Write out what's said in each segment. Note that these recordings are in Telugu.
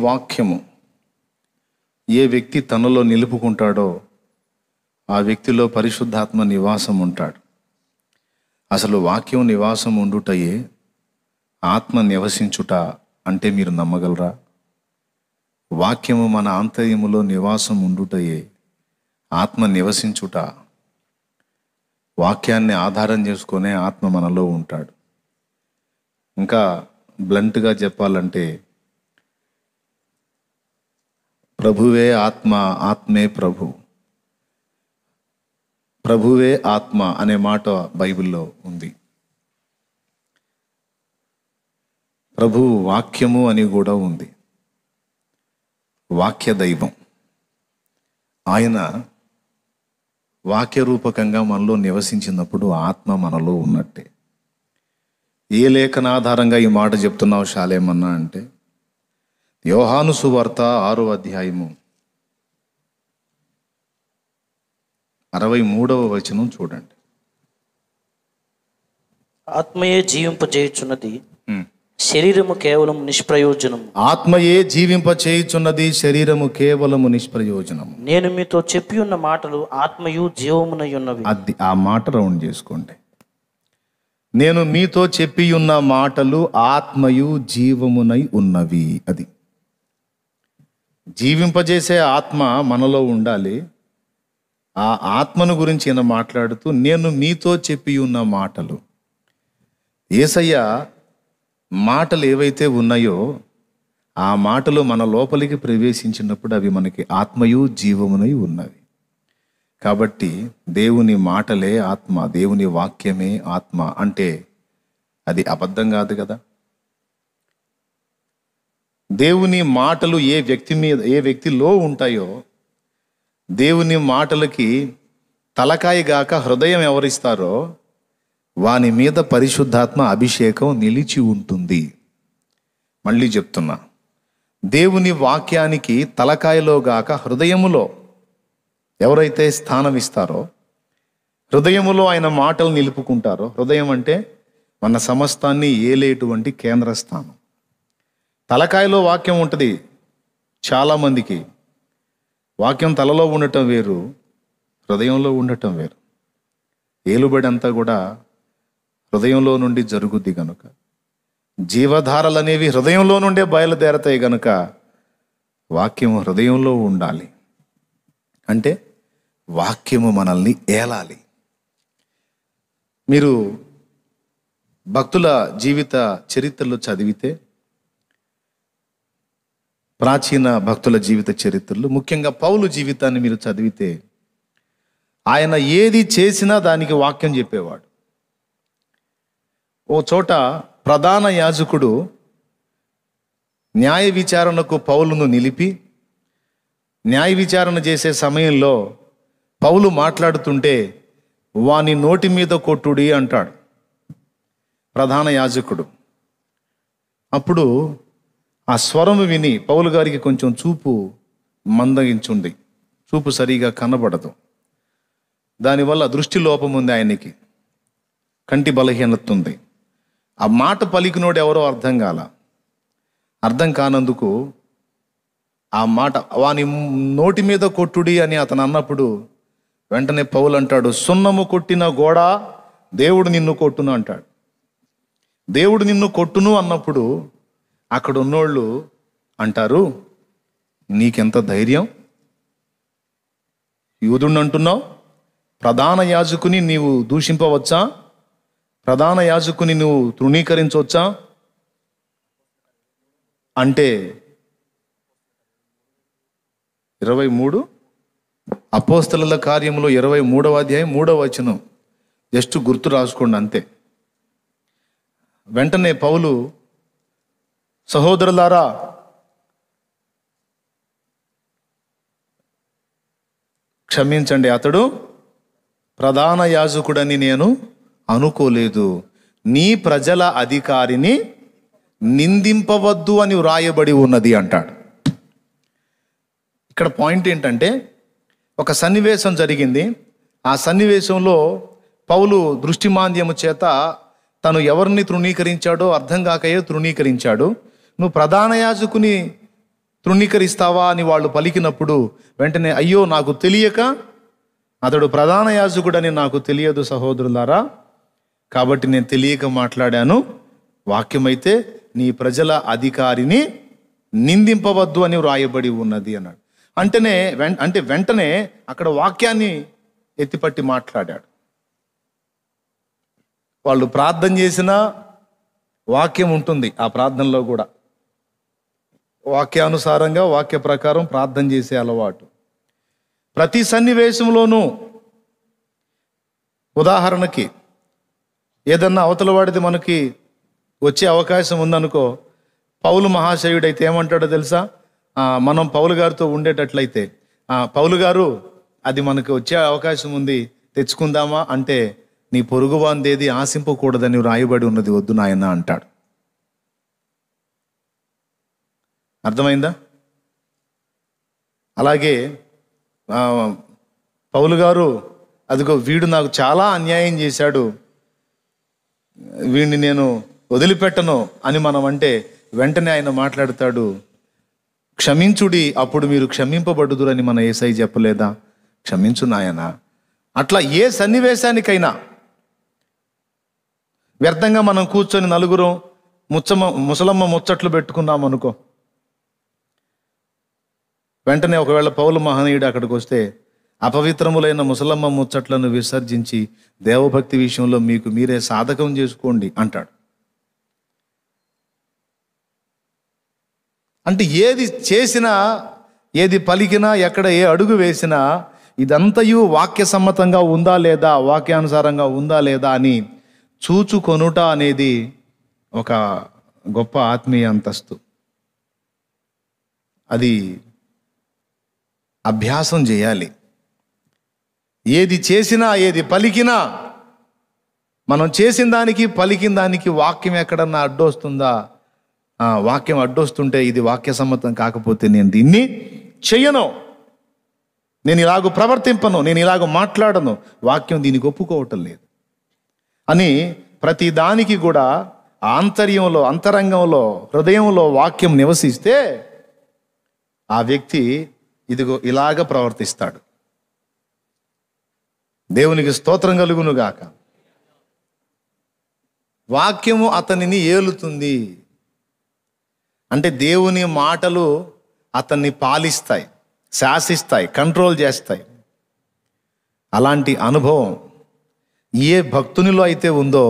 వాక్యము ఏ వ్యక్తి తనలో నిలుపుకుంటాడో ఆ వ్యక్తిలో పరిశుద్ధాత్మ నివాసం ఉంటాడు. అసలు వాక్యం నివాసం ఉండుటయే ఆత్మ నివసించుట అంటే మీరు నమ్మగలరా? వాక్యము మన ఆంతర్యములో నివాసం ఉండుటయే ఆత్మ నివసించుట. వాక్యాన్ని ఆధారం చేసుకునే ఆత్మ మనలో ఉంటాడు. ఇంకా బ్లంట్గా చెప్పాలంటే ప్రభువే ఆత్మ, ఆత్మే ప్రభు. ప్రభువే ఆత్మ అనే మాట బైబిల్లో ఉంది. ప్రభు వాక్యము అని కూడా ఉంది. వాక్య దైవం ఆయన వాక్య రూపకంగా మనలో నివసించినప్పుడు ఆత్మ మనలో ఉన్నట్టే. ఏ లేఖన ఆధారంగా ఈ మాట చెప్తున్నావు శాలేమన్నా అంటే యోహాను సువార్త 6వ అధ్యాయము 63వ వచనం చూడండి. ఆత్మయే జీవింపజేయుచున్నది, శరీరము కేవలం నిష్ప్రయోజనము. ఆత్మయే జీవింపచేయుచున్నది, శరీరము కేవలము నిష్ప్రయోజనము. నేను మీతో చెప్పి ఉన్న మాటలు ఆత్మయు జీవమునై ఉన్నవి. అది ఆ మాట రౌండ్ చేసుకోండి. నేను మీతో చెప్పి ఉన్న మాటలు ఆత్మయు జీవమునై ఉన్నవి. అది జీవింపజేసే ఆత్మ మనలో ఉండాలి. ఆ ఆత్మను గురించి ఈయన మాట్లాడుతూ నేను మీతో చెప్పి ఉన్న మాటలు, యేసయ్య మాటలు ఏవైతే ఉన్నాయో ఆ మాటలు మన లోపలికి ప్రవేశించినప్పుడు అవి మనకి ఆత్మయు జీవమునై ఉన్నవి. కాబట్టి దేవుని మాటలే ఆత్మ, దేవుని వాక్యమే ఆత్మ అంటే అది అబద్ధం కాదు కదా. దేవుని మాటలు ఏ వ్యక్తిలో ఉంటాయో, దేవుని మాటలకి తలకాయ గాక హృదయం ఎవరిస్తారో వాని మీద పరిశుద్ధాత్మ అభిషేకం నిలిచి ఉంటుంది. మళ్ళీ చెప్తున్నా, దేవుని వాక్యానికి తలకాయలో గాక హృదయములో ఎవరైతే స్థానం ఇస్తారో, హృదయములో ఆయన మాటలు నిలుపుకుంటారో, హృదయం అంటే మన సమస్తాన్ని ఏలేటువంటి కేంద్ర స్థానం. తలకాయలో వాక్యం ఉంటుంది. చాలామందికి వాక్యం తలలో ఉండటం వేరు, హృదయంలో ఉండటం వేరు. ఏలుబడి అంతా కూడా హృదయంలో నుండి జరుగుద్ది గనుక, జీవధారలు అనేవి హృదయంలో నుండే బయలుదేరతాయి గనుక వాక్యము హృదయంలో ఉండాలి. అంటే వాక్యము మనల్ని ఏలాలి. మీరు భక్తుల జీవిత చరిత్రలు చదివితే, ప్రాచీన భక్తుల జీవిత చరిత్రలు, ముఖ్యంగా పౌలు జీవితాన్ని మీరు చదివితే, ఆయన ఏది చేసినా దానికి వాక్యం చెప్పేవాడు. ఓ చోట ప్రధాన యాజకుడు న్యాయ విచారణకు పౌలును నిలిపి న్యాయ విచారణ చేసే సమయంలో పౌలు మాట్లాడుతుంటే వాని నోటి మీద కొట్టుడి అంటాడు ప్రధాన యాజకుడు. అప్పుడు ఆ స్వరము విని పౌలు గారికి కొంచెం చూపు మందగించుంది, చూపు సరిగా కనబడదు. దానివల్ల దృష్టి లోపం ఉంది, ఆయనకి కంటి బలహీనత ఉంది. ఆ మాట పలికినోడు ఎవరో అర్థం కాల. అర్థం కానందుకు ఆ మాట వాని నోటి మీద కొట్టుడి అని అతను అన్నప్పుడు వెంటనే పౌలు అంటాడు, సున్నము కొట్టిన గోడ దేవుడు నిన్ను కొట్టును అంటాడు. దేవుడు నిన్ను కొట్టును అన్నప్పుడు అక్కడ ఉన్నోళ్ళు అంటారు, నీకెంత ధైర్యం, యూదుణ్ణి అంటున్నావు, ప్రధాన యాజకుని నీవు దూషింపవచ్చా, ప్రధాన యాజకుని నువ్వు తృణీకరించవచ్చా అంటే 23 అపోస్తలుల కార్యములో 23వ అధ్యాయం 3వ వచనం జస్ట్ గుర్తు రాసుకోండి అంతే. వెంటనే పౌలు, సహోదరులారా, క్షమించండి, అతడు ప్రధాన యాజకుడని నేను అనుకోలేదు, నీ ప్రజల అధికారిని నిందింపవద్దు అని వ్రాయబడి ఉన్నది అంటాడు. ఇక్కడ పాయింట్ ఏంటంటే, ఒక సన్నివేశం జరిగింది. ఆ సన్నివేశంలో పౌలు దృష్టిమాంద్యము చేత తను ఎవరిని తృణీకరించాడో అర్థం కాకయే తృణీకరించాడు. నువ్వు ప్రధాన యాజకుని తృణీకరిస్తావా అని వాళ్ళు పలికినప్పుడు వెంటనే, అయ్యో నాకు తెలియక, అతడు ప్రధాన యాజకుడని నాకు తెలియదు సహోదరులారా, కాబట్టి నేను తెలియక మాట్లాడాను. వాక్యమైతే నీ ప్రజల అధికారిని నిందింపవద్దు అని వ్రాయబడి ఉన్నది అన్నాడు. వెంటనే అక్కడ వాక్యాన్ని ఎత్తిపట్టి మాట్లాడాడు. వాళ్ళు ప్రార్థన చేసిన వాక్యం ఉంటుంది ఆ ప్రార్థనలో కూడా. వాక్యానుసారంగా వాక్య ప్రకారం ప్రార్థన చేసే అలవాటు ప్రతి సన్నివేశంలోనూ. ఉదాహరణకి ఏదన్నా అవతల వాడిది మనకి వచ్చే అవకాశం ఉందనుకో, పౌలు మహాశయుడైతే ఏమంటాడో తెలుసా? మనం పౌలు గారితో ఉండేటట్లయితే, పౌలు గారు అది మనకు వచ్చే అవకాశం ఉంది, తెచ్చుకుందామా అంటే, నీ పొరుగువాందేది ఆశింపకూడదని రాయబడి ఉన్నది, వద్దు నాయన అంటాడు. అర్థమైందా? అలాగే పౌలు గారు, అదిగో వీడు నాకు చాలా అన్యాయం చేశాడు, వీడిని నేను వదిలిపెట్టను అని మనం అంటే, వెంటనే ఆయన మాట్లాడతాడు, క్షమించుడి అప్పుడు మీరు క్షమింపబడుదురని మన యేసయ్య చెప్పలేదా? క్షమించు నాయన. అట్లా ఏ సన్నివేశానికైనా వ్యర్థంగా మనం కూర్చొని నలుగురం ముసలమ్మ ముచ్చట్లు పెట్టుకున్నాం అనుకో, వెంటనే ఒకవేళ పౌలు మహనీయుడు అక్కడికి వస్తే, అపవిత్రములైన ముసలమ్మ ముచ్చట్లను విసర్జించి దేవభక్తి విషయంలో మీకు మీరే సాధకం చేసుకోండి అంటాడు. అంటే ఏది చేసినా, ఏది పలికినా, ఎక్కడ ఏ అడుగు వేసినా ఇదంతయు వాక్య సమ్మతంగా ఉందా లేదా, వాక్యానుసారంగా ఉందా లేదా అని చూచుకొనుట అనేది ఒక గొప్ప ఆత్మీయ అంతస్తు. అది అభ్యాసం చేయాలి. ఏది చేసినా, ఏది పలికినా, మనం చేసిన దానికి పలికిన దానికి వాక్యం ఎక్కడన్నా అడ్డొస్తుందా? వాక్యం అడ్డొస్తుంటే ఇది వాక్య సమ్మతం కాకపోతే నేను దీన్ని చెయ్యను, నేను ఇలాగ ప్రవర్తింపను, నేను ఇలాగ మాట్లాడను, వాక్యం దీనికి ఒప్పుకోవటం లేదు అని ప్రతి దానికి కూడా ఆంతర్యంలో, అంతరంగంలో, హృదయంలో వాక్యం నివసిస్తే ఆ వ్యక్తి ఇదిగో ఇలాగ ప్రవర్తిస్తాడు. దేవునికి స్తోత్రం కలుగును గాక. వాక్యము అతనిని ఏలుతుంది. అంటే దేవుని మాటలు అతన్ని పాలిస్తాయి, శాసిస్తాయి, కంట్రోల్ చేస్తాయి. అలాంటి అనుభవం ఏ భక్తునిలో అయితే ఉందో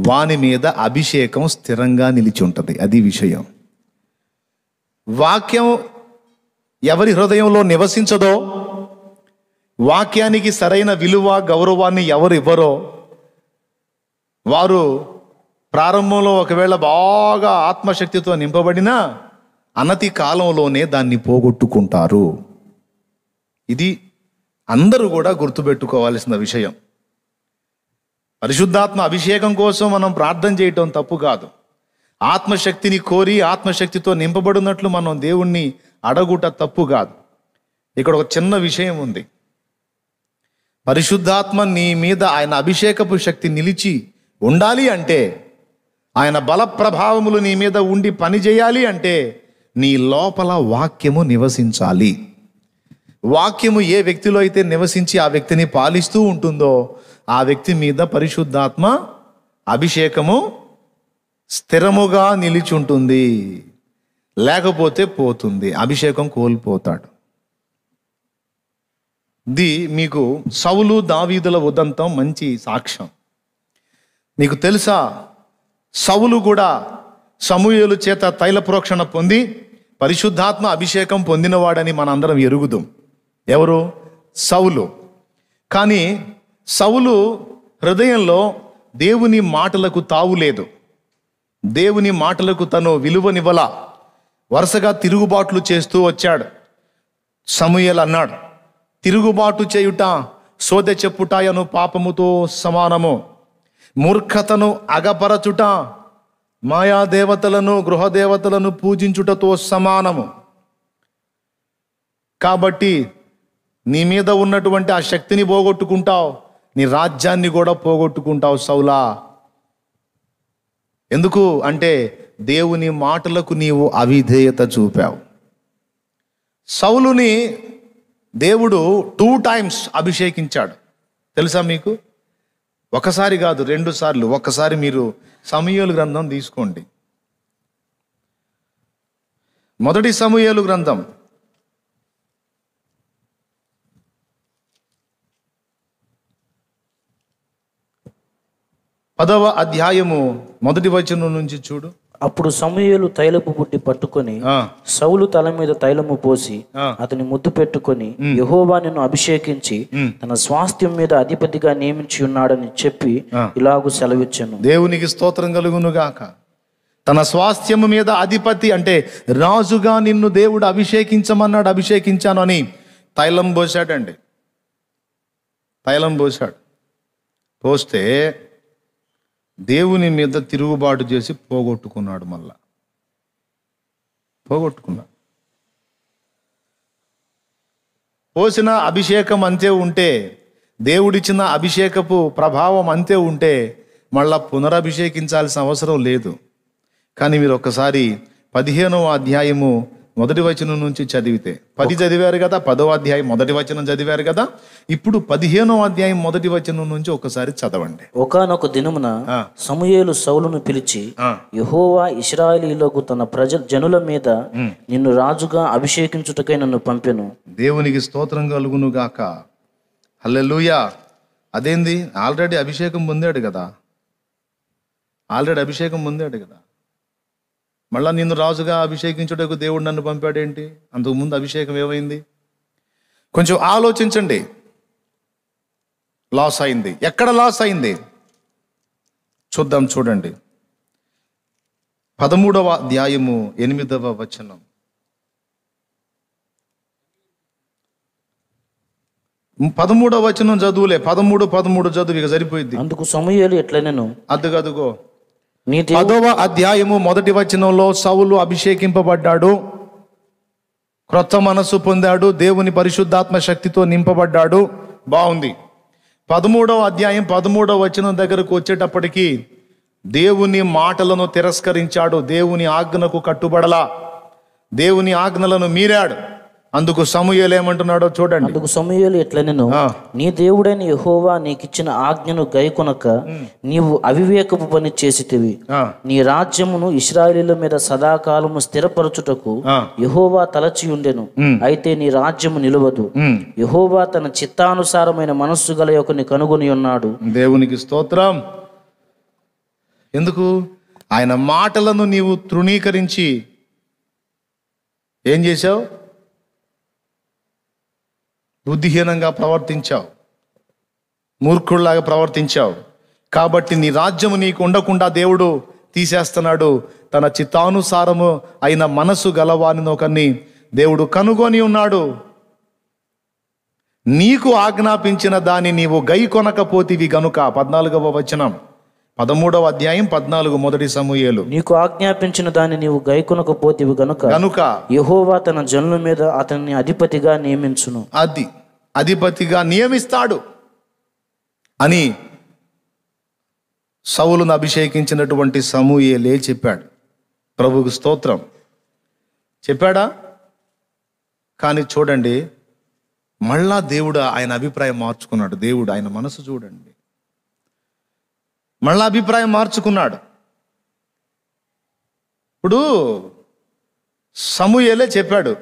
వాని మీద అభిషేకం స్థిరంగా నిలిచి ఉంటుంది. అది విషయం. వాక్యం ఎవరి హృదయంలో నివసించదో, వాక్యానికి సరైన విలువ, గౌరవాన్ని ఎవరు ఇవ్వరో వారు ప్రారంభంలో ఒకవేళ బాగా ఆత్మశక్తితో నింపబడినా అనతి కాలంలోనే దాన్ని పోగొట్టుకుంటారు. ఇది అందరూ కూడా గుర్తుపెట్టుకోవాల్సిన విషయం. పరిశుద్ధాత్మ అభిషేకం కోసం మనం ప్రార్థన చేయటం తప్పు కాదు. ఆత్మశక్తిని కోరి ఆత్మశక్తితో నింపబడినట్లు మనం దేవుణ్ణి అడగుట తప్పు కాదు. ఇక్కడ ఒక చిన్న విషయం ఉంది. పరిశుద్ధాత్మ నీ మీద ఆయన అభిషేకపు శక్తి నిలిచి ఉండాలి అంటే, ఆయన బల ప్రభావములు నీ మీద ఉండి పని చేయాలి అంటే నీ లోపల వాక్యము నివసించాలి. వాక్యము ఏ వ్యక్తిలో అయితే నివసించి ఆ వ్యక్తిని పాలిస్తూ ఉంటుందో ఆ వ్యక్తి మీద పరిశుద్ధాత్మ అభిషేకము స్థిరముగా నిలిచి ఉంటుంది. లేకపోతే పోతుంది, అభిషేకం కోల్పోతాడు. ఇది మీకు సౌలు దావీదుల ఉదంతం మంచి సాక్ష్యం. మీకు తెలుసా, సౌలు కూడా సమూయేలు చేత తైల ప్రోక్షణ పొంది పరిశుద్ధాత్మ అభిషేకం పొందినవాడని మనందరం ఎరుగుదాం. ఎవరు? సౌలు. కానీ సౌలు హృదయంలో దేవుని మాటలకు తావు లేదు. దేవుని మాటలకు తను విలువనివ్వల. వరుసగా తిరుగుబాట్లు చేస్తూ వచ్చాడు. సమూయేలు అన్నాడు, తిరుగుబాటు చేయుట సోదె చెప్పుటయను పాపముతో సమానము, మూర్ఖతను అగపరచుట మాయాదేవతలను గృహదేవతలను పూజించుటతో సమానము. కాబట్టి నీ మీద ఉన్నటువంటి ఆ శక్తిని పోగొట్టుకుంటావు, నీ రాజ్యాన్ని కూడా పోగొట్టుకుంటావు సౌలా. ఎందుకు అంటే దేవుని మాటలకు నీవు అవిధేయత చూపావు. సౌలుని దేవుడు 2 times అభిషేకించాడు. తెలుసా మీకు? ఒకసారి కాదు, 2 సార్లు. ఒక్కసారి మీరు సమూయేలు గ్రంథం తీసుకోండి. మొదటి సమూయేలు గ్రంథం 10వ అధ్యాయము 1వ వచనం నుంచి చూడు. అప్పుడు సమూయేలు తైలపు బుడ్డి పట్టుకొని సౌలు తల మీద తైలము పోసి అతని ముద్దు పెట్టుకొని, యెహోవా నిన్ను అభిషేకించి తన స్వాస్థ్యం మీద అధిపతిగా నియమించి ఉన్నాడని చెప్పి ఇలాగు సెలవిచ్చాను. దేవునికి స్తోత్రం కలుగును గాక. తన స్వాస్థ్యము మీద అధిపతి అంటే రాజుగా నిన్ను దేవుడు అభిషేకించమన్నాడు. అభిషేకించాను అని తైలం పోసాడండి. తైలం పోసాడు. పోస్తే దేవుని మీద తిరుగుబాటు చేసి పోగొట్టుకున్నాడు. మళ్ళా పోగొట్టుకున్నాడు. పోసిన అభిషేకం అంతే ఉంటే, దేవుడిచ్చిన అభిషేకపు ప్రభావం అంతే ఉంటే మళ్ళా పునరభిషేకించాల్సిన అవసరం లేదు. కానీ మీరు ఒక్కసారి 15వ అధ్యాయము 1వ వచనం నుంచి చదివితే, 10 చదివారు కదా, 10వ అధ్యాయం 1వ వచనం చదివారు కదా, ఇప్పుడు 15వ అధ్యాయం 1వ వచనం నుంచి ఒకసారి చదవండి. ఒకానొక దినమున సమూయేలు సౌలును పిలిచి, యెహోవా ఇశ్రాయేలీయులకు తన జనుల మీద నిన్ను రాజుగా అభిషేకించుటకై నన్ను పంపెను. దేవునికి స్తోత్రం కలుగును గాక. హల్లెలూయా. అదేంది? ఆల్రెడీ అభిషేకం పొందాడు కదా. మళ్ళా నిన్ను రాజుగా అభిషేకించుటకు దేవుడు నన్ను పంపాడేంటి? అంతకుముందు అభిషేకం ఏమైంది? కొంచెం ఆలోచించండి. లాస్ అయింది. ఎక్కడ లాస్ అయింది చూద్దాం. చూడండి, 13వ అధ్యాయము 8వ వచనం. 13వ వచనం చదువులే, 13 చదువు, ఇక సరిపోయింది. అందుకు సమూయేలు ఎట్లనెను, అదుగో 10వ అధ్యాయము 1వ వచనంలో సౌలు అభిషేకింపబడ్డాడు, క్రొత్త మనస్సు పొందాడు, దేవుని పరిశుద్ధాత్మ శక్తితో నింపబడ్డాడు. బాగుంది. 13వ అధ్యాయం 13వ వచనం దగ్గరకు వచ్చేటప్పటికి దేవుని మాటలను తిరస్కరించాడు. దేవుని ఆజ్ఞకు కట్టుబడలా, దేవుని ఆజ్ఞలను మీరాడు. అందుకు సమూయేలు ఏమంటున్నాడో చూడండి. అందుకు సమూయేలు ఎట్లనెను, నీ దేవుడైన యెహోవా నీకిచ్చిన ఆజ్ఞను గైకొనక నీవు అవివేకపు పని చేసితివి. నీ రాజ్యమును ఇశ్రాయేలీయుల మీద సదాకాలము స్థిరపరచుటకు యెహోవా తలచి ఉండెను. అయితే నీ రాజ్యము నిలవదు. యెహోవా తన చిత్తానుసారమైన మనస్సు గల యొక్కని కనుగొని ఉన్నాడు. దేవునికి స్తోత్రం. ఎందుకు? ఆయన మాటలను నీవు తృణీకరించి ఏం చేశావు? బుద్ధిహీనంగా ప్రవర్తించావు, మూర్ఖుల్లాగా ప్రవర్తించావు. కాబట్టి నీ రాజ్యము నీకు ఉండకుండా దేవుడు తీసేస్తున్నాడు. తన చిత్తానుసారము అయిన మనసు గలవాని ఒకరిని దేవుడు కనుగొని ఉన్నాడు. నీకు ఆజ్ఞాపించిన దాన్ని నీవు గైకొనకపోతివి గనుక. 14వ వచనం, 13వ అధ్యాయం 14, మొదటి సమూయేలు. నీకు ఆజ్ఞాపించిన దాన్ని నీవు గైకొనకపోతివి గనుక యెహోవా తన జనుల మీద అతన్ని అధిపతిగా నియమించును. అధిపతిగా నియమిస్తాడు అని సౌలును అభిషేకించినటువంటి సమూయేలే చెప్పాడు. ప్రభువుకు స్తోత్రం. చెప్పాడా? కానీ చూడండి, మళ్ళా దేవుడు ఆయన అభిప్రాయం మార్చుకున్నాడు. దేవుడు ఆయన మనసు చూడండి, మళ్ళా అభిప్రాయం మార్చుకున్నాడు. ఇప్పుడు సమూయేలే చెప్పాడు,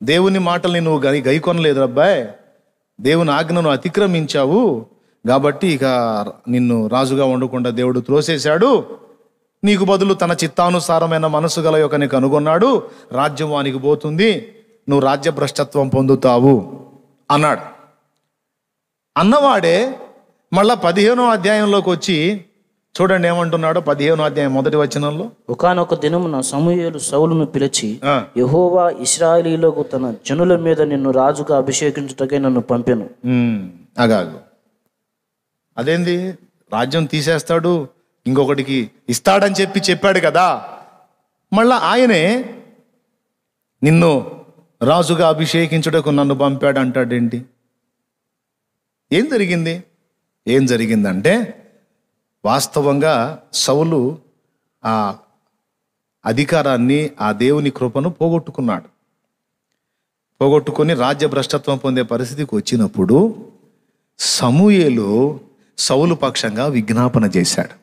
దేవుని మాటల్ని నువ్వు గైకొనలేదు అబ్బాయి, దేవుని ఆజ్ఞను అతిక్రమించావు, కాబట్టి ఇక నిన్ను రాజుగా ఉండకుండా దేవుడు త్రోసేశాడు. నీకు బదులు తన చిత్తానుసారమైన మనసు గల యొక్కని కనుగొన్నాడు. రాజ్యం వానికి పోతుంది, నువ్వు రాజ్యభ్రష్టత్వం పొందుతావు అన్నాడు. అన్నవాడే మళ్ళా 15వ అధ్యాయంలోకి వచ్చి చూడండి ఏమంటున్నాడు. 15వ అధ్యాయం 1వ వచనంలో, ఒకానొక దినమున సమూయేలు సౌలును పిలిచి, యెహోవా ఇశ్రాయేలీయులకు తన జనుల మీద నిన్ను రాజుగా అభిషేకించుటకై నన్ను పంపెను. అగాగు. అదేంది? రాజ్యం తీసేస్తాడు, ఇంకొకటికి ఇస్తాడని చెప్పాడు కదా. మళ్ళా ఆయనే నిన్ను రాజుగా అభిషేకించుటకు నన్ను పంపాడు అంటాడేంటి? ఏం జరిగిందంటే, వాస్తవంగా సౌలు ఆ అధికారాన్ని, ఆ దేవుని కృపను పోగొట్టుకున్నాడు. పోగొట్టుకొని రాజ్య భ్రష్టత్వం పొందే పరిస్థితికి వచ్చినప్పుడు సమూయేలు సౌలు పక్షంగా విజ్ఞాపన చేశాడు.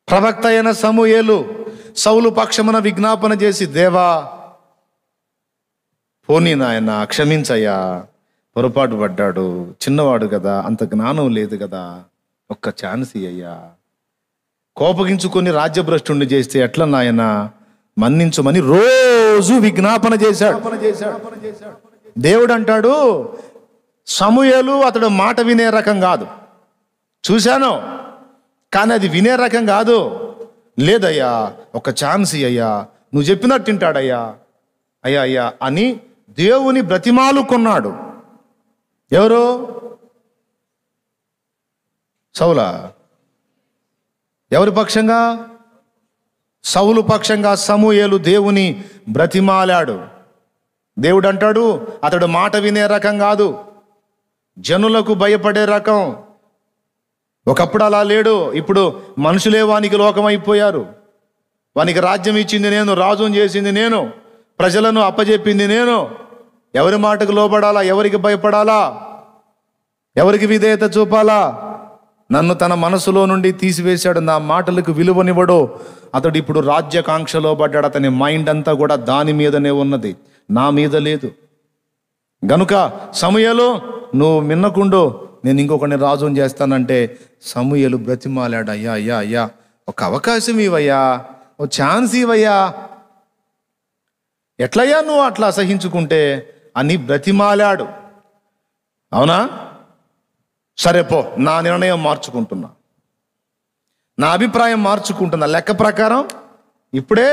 ప్రవక్త అయిన సమూయేలు సౌలు పక్షమున విజ్ఞాపన చేసి, దేవా పోనీ నాయన క్షమించయ్యా, పొరపాటు పడ్డాడు, చిన్నవాడు కదా, అంత జ్ఞానం లేదు కదా, ఒక్క ఛాన్స్ అయ్యా, కోపగించుకొని రాజ్యభ్రష్టుణ్ణి చేస్తే ఎట్లా నాయన, మన్నించమని రోజు విజ్ఞాపన చేశాడు. దేవుడు అంటాడు, సమూయేలు అతడు మాట వినే రకం కాదు, చూశాను కానీ అది వినే రకం కాదు, లేదయ్యా ఒక ఛాన్స్ అయ్యా, నువ్వు చెప్పినట్టు తింటాడయ్యా, అయ్యా అయ్యా అని దేవుని బ్రతిమాలుకున్నాడు. ఎవరు? సౌలా. ఎవరి పక్షంగా? సౌలు పక్షంగా సమూయేలు దేవుని బ్రతిమాలాడు. దేవుడు అంటాడు, అతడు మాట వినే రకం కాదు, జనులకు భయపడే రకం. ఒకప్పుడు అలా లేడు, ఇప్పుడు మనుషులే వానికి లోకం అయిపోయారు. వానికి రాజ్యం ఇచ్చింది నేను, రాజుని చేసింది నేను, ప్రజలను అప్పజెప్పింది నేను. ఎవరి మాటకు లోబడాలా, ఎవరికి భయపడాలా, ఎవరికి విధేయత చూపాలా? నన్ను తన మనసులో నుండి తీసివేశాడు, నా మాటలకు విలువనివ్వడు. అతడు ఇప్పుడు రాజ్యకాంక్షలో పడ్డాడు. అతని మైండ్ అంతా కూడా దాని మీదనే ఉన్నది, నా మీద లేదు. గనుక సమూయేలు నువ్వు మిన్నకుండు, నేను ఇంకొకరిని రాజుని చేస్తానంటే సమూయేలు బ్రతిమాలాడు, అయ్యా అయ్యా అయ్యా ఒక అవకాశం ఇవయ్యా, ఓ ఛాన్స్ ఇవయ్యా, ఎట్లయ్యా నువ్వు అట్లా అసహించుకుంటే అని బ్రతిమాలాడు. అవునా, సరే పో, నా నిర్ణయం మార్చుకుంటున్నా, నా అభిప్రాయం మార్చుకుంటున్నా. లెక్క ప్రకారం ఇప్పుడే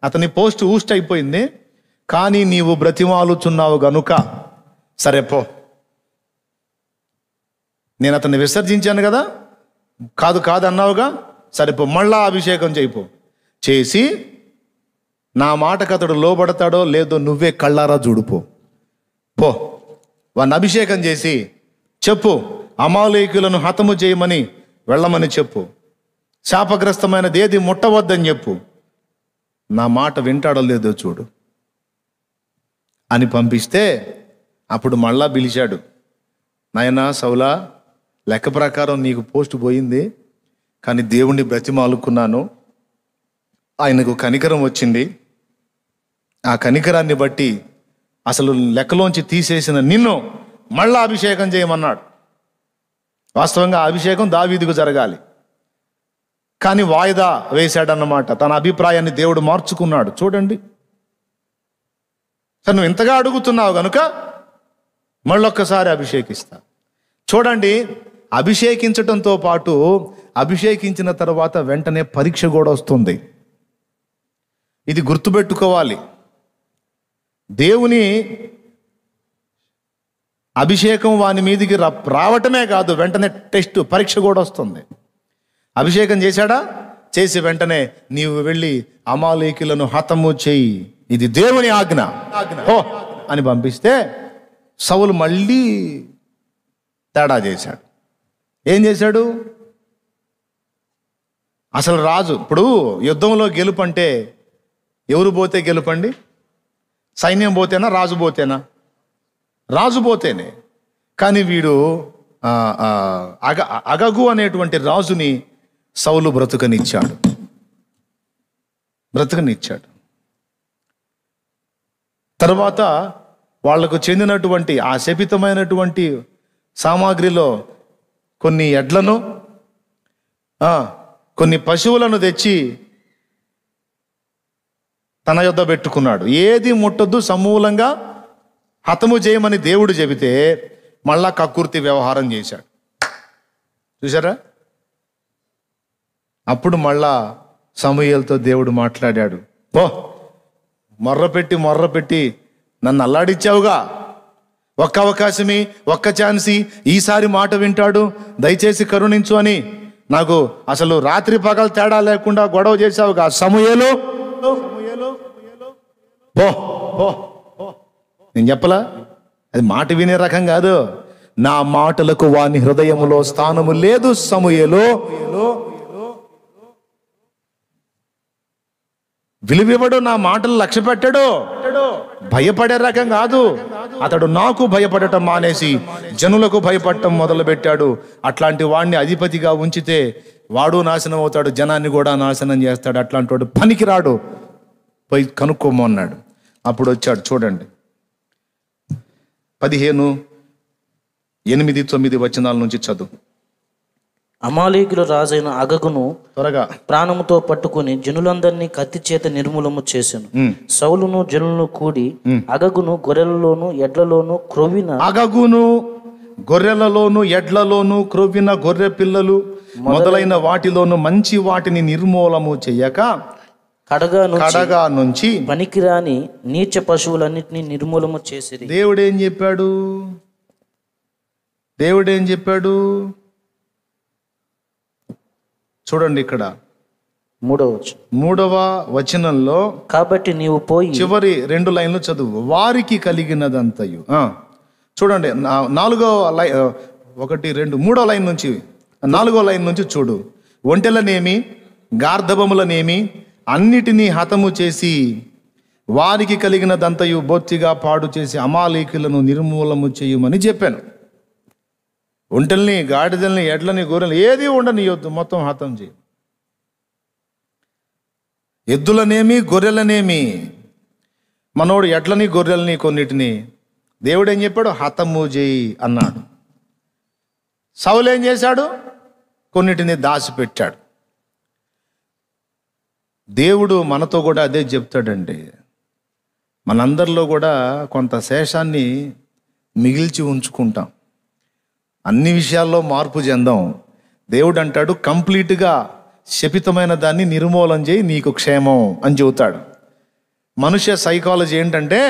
అతని పోస్ట్ ఊస్ట్ అయిపోయింది, కానీ నీవు బ్రతిమాలుచున్నావు గనుక సరే పో, నేను అతన్ని విసర్జించాను కదా, కాదు కాదు అన్నావుగా, సరిపో మళ్ళా అభిషేకం చేయిపో, చేసి నా మాటకు అతడు లోబడతాడో లేదో నువ్వే కళ్ళారా చూడుపో. పో, వాడిని అభిషేకం చేసి చెప్పు, అమాలేకులను హతము చేయమని వెళ్ళమని చెప్పు, శాపగ్రస్తమైనది ఏది ముట్టవద్దని చెప్పు, నా మాట వింటాడో లేదో చూడు అని పంపిస్తే అప్పుడు మళ్ళా పిలిచాడు, నాయనా సౌలా, లెక్క ప్రకారం నీకు పోస్ట్ పోయింది, కానీ దేవుణ్ణి బ్రతిమాలుకున్నాను, ఆయనకు కనికరం వచ్చింది. ఆ కనికరాన్ని బట్టి అసలు లెక్కలోంచి తీసేసిన నిన్ను మళ్ళా అభిషేకం చేయమన్నాడు. వాస్తవంగా అభిషేకం దావీదుకు జరగాలి, కానీ వాయిదా వేశాడన్నమాట. తన అభిప్రాయాన్ని దేవుడు మార్చుకున్నాడు. చూడండి, సరే నువ్వు ఇంతగా అడుగుతున్నావు కనుక మళ్ళొక్కసారి అభిషేకిస్తా. చూడండి, అభిషేకించటంతో పాటు అభిషేకించిన తర్వాత వెంటనే పరీక్ష కూడా వస్తుంది. ఇది గుర్తుపెట్టుకోవాలి. దేవుని అభిషేకం వాని మీదికి రావటమే కాదు, వెంటనే టెస్ట్ పరీక్ష కూడా వస్తుంది. అభిషేకం చేశాడా, చేసి వెంటనే నీవు వెళ్ళి అమాలేకులను హతము చేయి, ఇది దేవుని ఆజ్ఞ ఓ అని పంపిస్తే సౌలు మళ్ళీ తేడా చేశాడు. ఏం చేశాడు? అసలు రాజు, ఇప్పుడు యుద్ధంలో గెలుపు అంటే ఎవరు పోతే గెలుపండి? సైన్యం పోతేనా, రాజు పోతేనా? రాజు పోతేనే. కానీ వీడు అగగు అనేటువంటి రాజుని సౌలు బ్రతుకనిచ్చాడు. తర్వాత వాళ్లకు చెందినటువంటి ఆ శపితమైనటువంటి సామాగ్రిలో కొన్ని ఎడ్లను, కొన్ని పశువులను తెచ్చి తన యొద్ద పెట్టుకున్నాడు. ఏది ముట్టొద్దు, సమూలంగా హతము చేయమని దేవుడు చెబితే మళ్ళా కక్కుర్తి వ్యవహారం చేశాడు. చూసారా? అప్పుడు మళ్ళా సమూయేలుతో దేవుడు మాట్లాడాడు, ఓ మొర్ర పెట్టి నన్ను అల్లాడిచ్చావుగా, ఒక్క అవకాశమి, ఒక్క ఛాన్సి, ఈసారి మాట వింటాడు, దయచేసి కరుణించు అని నాకు అసలు రాత్రి పగలు తేడా లేకుండా గొడవ చేశావుగా సమూయేలు, పో. నేను చెప్పలా, అది మాట వినే రకం కాదు. నా మాటలకు వాని హృదయములో స్థానము లేదు సమూయేలు. విలువివ్వడు, నా మాటలు లక్ష్య పెట్టడు, భయపడే రకం కాదు. అతడు నాకు భయపడటం మానేసి జనులకు భయపడటం మొదలుపెట్టాడు. అట్లాంటి వాడిని అధిపతిగా ఉంచితే వాడు నాశనం అవుతాడు, జనాన్ని కూడా నాశనం చేస్తాడు. అట్లాంటి వాడు పనికిరాడు, పోయి కనుక్కోమన్నాడు. అప్పుడు వచ్చాడు. చూడండి 15, 8, 9 వచనాల నుంచి చదువు. అమాలేకుల రాజైన అగగును త్వరగా ప్రాణముతో పట్టుకుని జనులందరినీ కత్తి చేత నిర్మూలము చేసెను. సౌలును జనులను కూడి అగగును గొర్రెలలోను ఎడ్లలోను క్రొవ్విన క్రొవ్విన గొర్రె పిల్లలు మొదలైన వాటిలోను మంచి వాటిని నిర్మూలము చెయ్యక కడగా నుంచి పనికిరాని నీచ పశువులన్నిటినీ నిర్మూలము చేసిరి. దేవుడేం చెప్పాడు? చూడండి ఇక్కడ 3వ వచనంలో, కాబట్టి నీవు పోయి, చివరి 2 లైన్లు చదువు. వారికి కలిగినదంతయు. చూడండి 3వ లైన్ నుంచి 4వ లైన్ నుంచి చూడు. ఒంటెలనేమి గార్ధబములనేమి అన్నిటినీ హతము చేసి వారికి కలిగినదంతయు బొత్తిగా పాడు చేసి అమాలేకులను నిర్మూలము చేయమని చెప్పాను. ఒంటెల్ని, గాడిదల్ని, ఎడ్లని, గొర్రెల్ని ఏది ఉండనియొద్దు, మొత్తం హతం చేయి. ఎద్దులనేమి గొర్రెలనేమి, మనోడు ఎడ్లని గొర్రెల్ని కొన్నిటిని దేవుడు ఏం చెప్పాడు? హతము చేయి అన్నాడు. సౌలు ఏం చేశాడు? కొన్నిటిని దాచిపెట్టాడు. దేవుడు మనతో కూడా అదే చెప్తాడండి. మనందరిలో కూడా కొంత శేషాన్ని మిగిల్చి ఉంచుకుంటాం, అన్ని విషయాల్లో మార్పు చెందాం. దేవుడు అంటాడు కంప్లీట్గా శపితమైన దాన్ని నిర్మూలన చేయి, నీకు క్షేమం అని చెబుతాడు. మనుష్య సైకాలజీ ఏంటంటే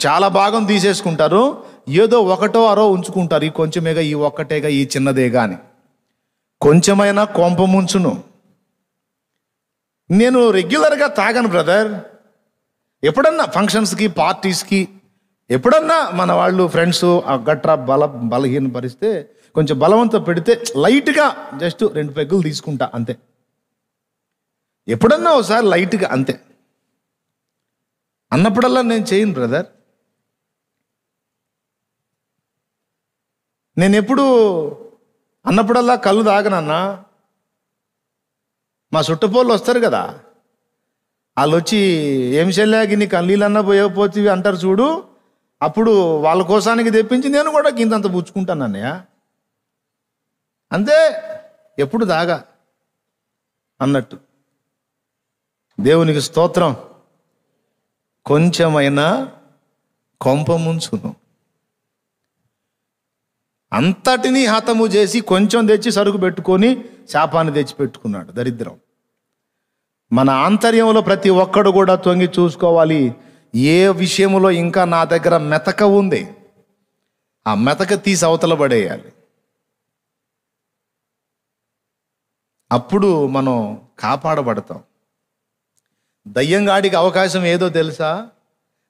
చాలా భాగం తీసేసుకుంటారు, ఏదో ఒకటో అరో ఉంచుకుంటారు. ఈ కొంచెమేగా, ఈ ఒక్కటేగా, ఈ చిన్నదేగా అని. కొంచెమైనా కొంప ముంచును. నేను రెగ్యులర్గా తాగను బ్రదర్. ఎప్పుడన్నా ఫంక్షన్స్కి, పార్టీస్కి, ఎప్పుడన్నా మన వాళ్ళు ఫ్రెండ్స్ గట్రా బలహీన పరిస్తే కొంచెం బలవంతం పెడితే లైట్గా జస్ట్ 2 పెగ్గులు తీసుకుంటా అంతే. ఎప్పుడన్నా ఒకసారి లైట్గా అంతే. అన్నప్పుడల్లా నేను చేయను బ్రదర్. నేను ఎప్పుడు అన్నప్పుడల్లా కళ్ళు తాగనన్నా. మా చుట్టపోళ్ళు వస్తారు కదా, వాళ్ళు వచ్చి ఏం చెల్లాగి నీ కళ్ళీలన్నా పోయకపోతే అంటారు చూడు. అప్పుడు వాళ్ళ కోసానికి తెప్పించి నేను కూడా కిందంత పుచ్చుకుంటాను అన్నయ్య, అంతే. ఎప్పుడు దాగా అన్నట్టు. దేవునికి స్తోత్రం. కొంచెమైనా కొంప ముంచును. అంతటినీ హతము చేసి కొంచెం తెచ్చి సరుకు పెట్టుకొని శాపాన్ని తెచ్చి పెట్టుకున్నాడు. దరిద్రం. మన ఆంతర్యంలో ప్రతి ఒక్కడు కూడా తొంగి చూసుకోవాలి. ఏ విషయంలో ఇంకా నా దగ్గర మెతక ఉంది, ఆ మెతక తీసి అవతల పడేయాలి. అప్పుడు మనం కాపాడబడతాం. దయ్యంగాడికి అవకాశం ఏదో తెలుసా?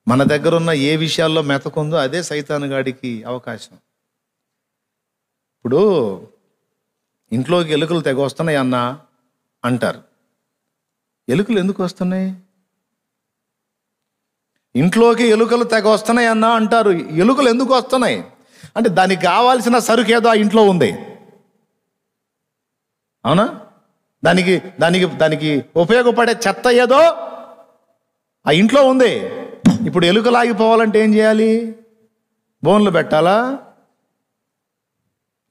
మన దగ్గర ఉన్న ఏ విషయాల్లో మెతకుందో అదే సైతానుగాడికి అవకాశం. ఇప్పుడు ఇంట్లోకి ఎలుకలు తెగ వస్తున్నాయి అన్నా అంటారు. ఎలుకలు ఎందుకు వస్తున్నాయి? ఇంట్లోకి ఎలుకలు తెగ వస్తున్నాయి అన్నా అంటారు. ఎలుకలు ఎందుకు వస్తున్నాయి అంటే దానికి కావాల్సిన సరుకు ఏదో ఆ ఇంట్లో ఉంది, అవునా? దానికి దానికి దానికి ఉపయోగపడే చెత్త ఏదో ఆ ఇంట్లో ఉంది. ఇప్పుడు ఎలుకలు ఆగిపోవాలంటే ఏం చేయాలి? బోన్లు పెట్టాలా?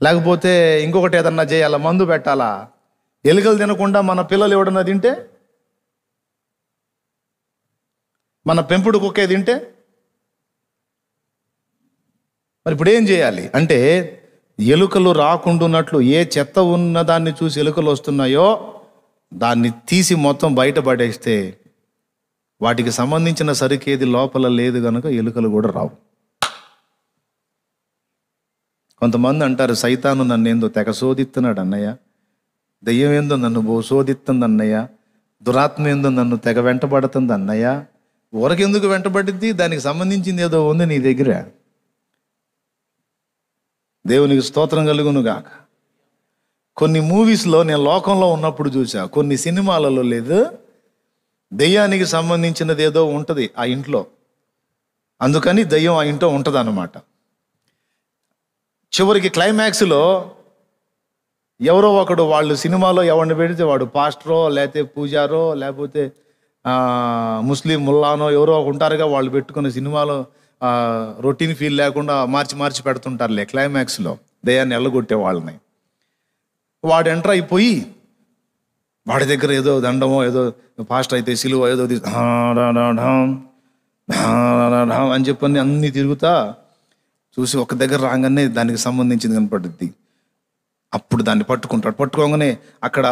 లేకపోతే ఇంకొకటి ఏదన్నా చేయాలా? మందు పెట్టాలా? ఎలుకలు తినకుండా మన పిల్లలు ఎవడన్నా తింటే, మన పెంపుడు కుక్కే తింటే మరి ఇప్పుడు ఏం చేయాలి అంటే, ఎలుకలు రాకుండాన్నట్లు ఏ చెత్త ఉన్నదాన్ని చూసి ఎలుకలు వస్తున్నాయో దాన్ని తీసి మొత్తం బయటపడేస్తే వాటికి సంబంధించిన సరికేది లోపల లేదు కనుక ఎలుకలు కూడా రావు. కొంతమంది అంటారు, సైతాను నన్ను ఏందో తెగ శోధిస్తున్నాడు అన్నయ్య, దెయ్యం ఏందో నన్ను శోధిస్తుంది అన్నయ్య, దురాత్మ ఏందో నన్ను తెగ వెంటబడుతుంది అన్నయ్య. ఊరకెందుకు వెంటబడిద్ది? దానికి సంబంధించింది ఏదో ఉంది నీ దగ్గర. దేవునికి స్తోత్రం కలుగును గాక. కొన్ని మూవీస్లో నేను లోకంలో ఉన్నప్పుడు చూసా, కొన్ని సినిమాలలో లేదు, దెయ్యానికి సంబంధించినది ఏదో ఉంటుంది ఆ ఇంట్లో, అందుకని దెయ్యం ఆ ఇంట్లో ఉంటుంది అన్నమాట. చివరికి క్లైమాక్స్లో ఎవరో ఒకడు, వాళ్ళు సినిమాలో ఎవరిని పెడితే వాడు పాస్టరో లేకపోతే పూజారో లేకపోతే ముస్లిం ముల్లానో ఎవరో ఉంటారుగా, వాళ్ళు పెట్టుకున్న సినిమాలో రొటీన్ ఫీల్ లేకుండా మార్చి పెడుతుంటారులే క్లైమాక్స్లో దయ్యాన్ని ఎల్లగొట్టే వాళ్ళని. వాడు ఎంటర్ అయిపోయి వాడి దగ్గర ఏదో దండమో ఏదో పాస్టర్ అయితే సిలువ ఏదో అని చెప్పని అన్నీ తిరుగుతా చూసి ఒక దగ్గర రాగానే దానికి సంబంధించింది కనపడుద్ది. అప్పుడు దాన్ని పట్టుకోగానే అక్కడ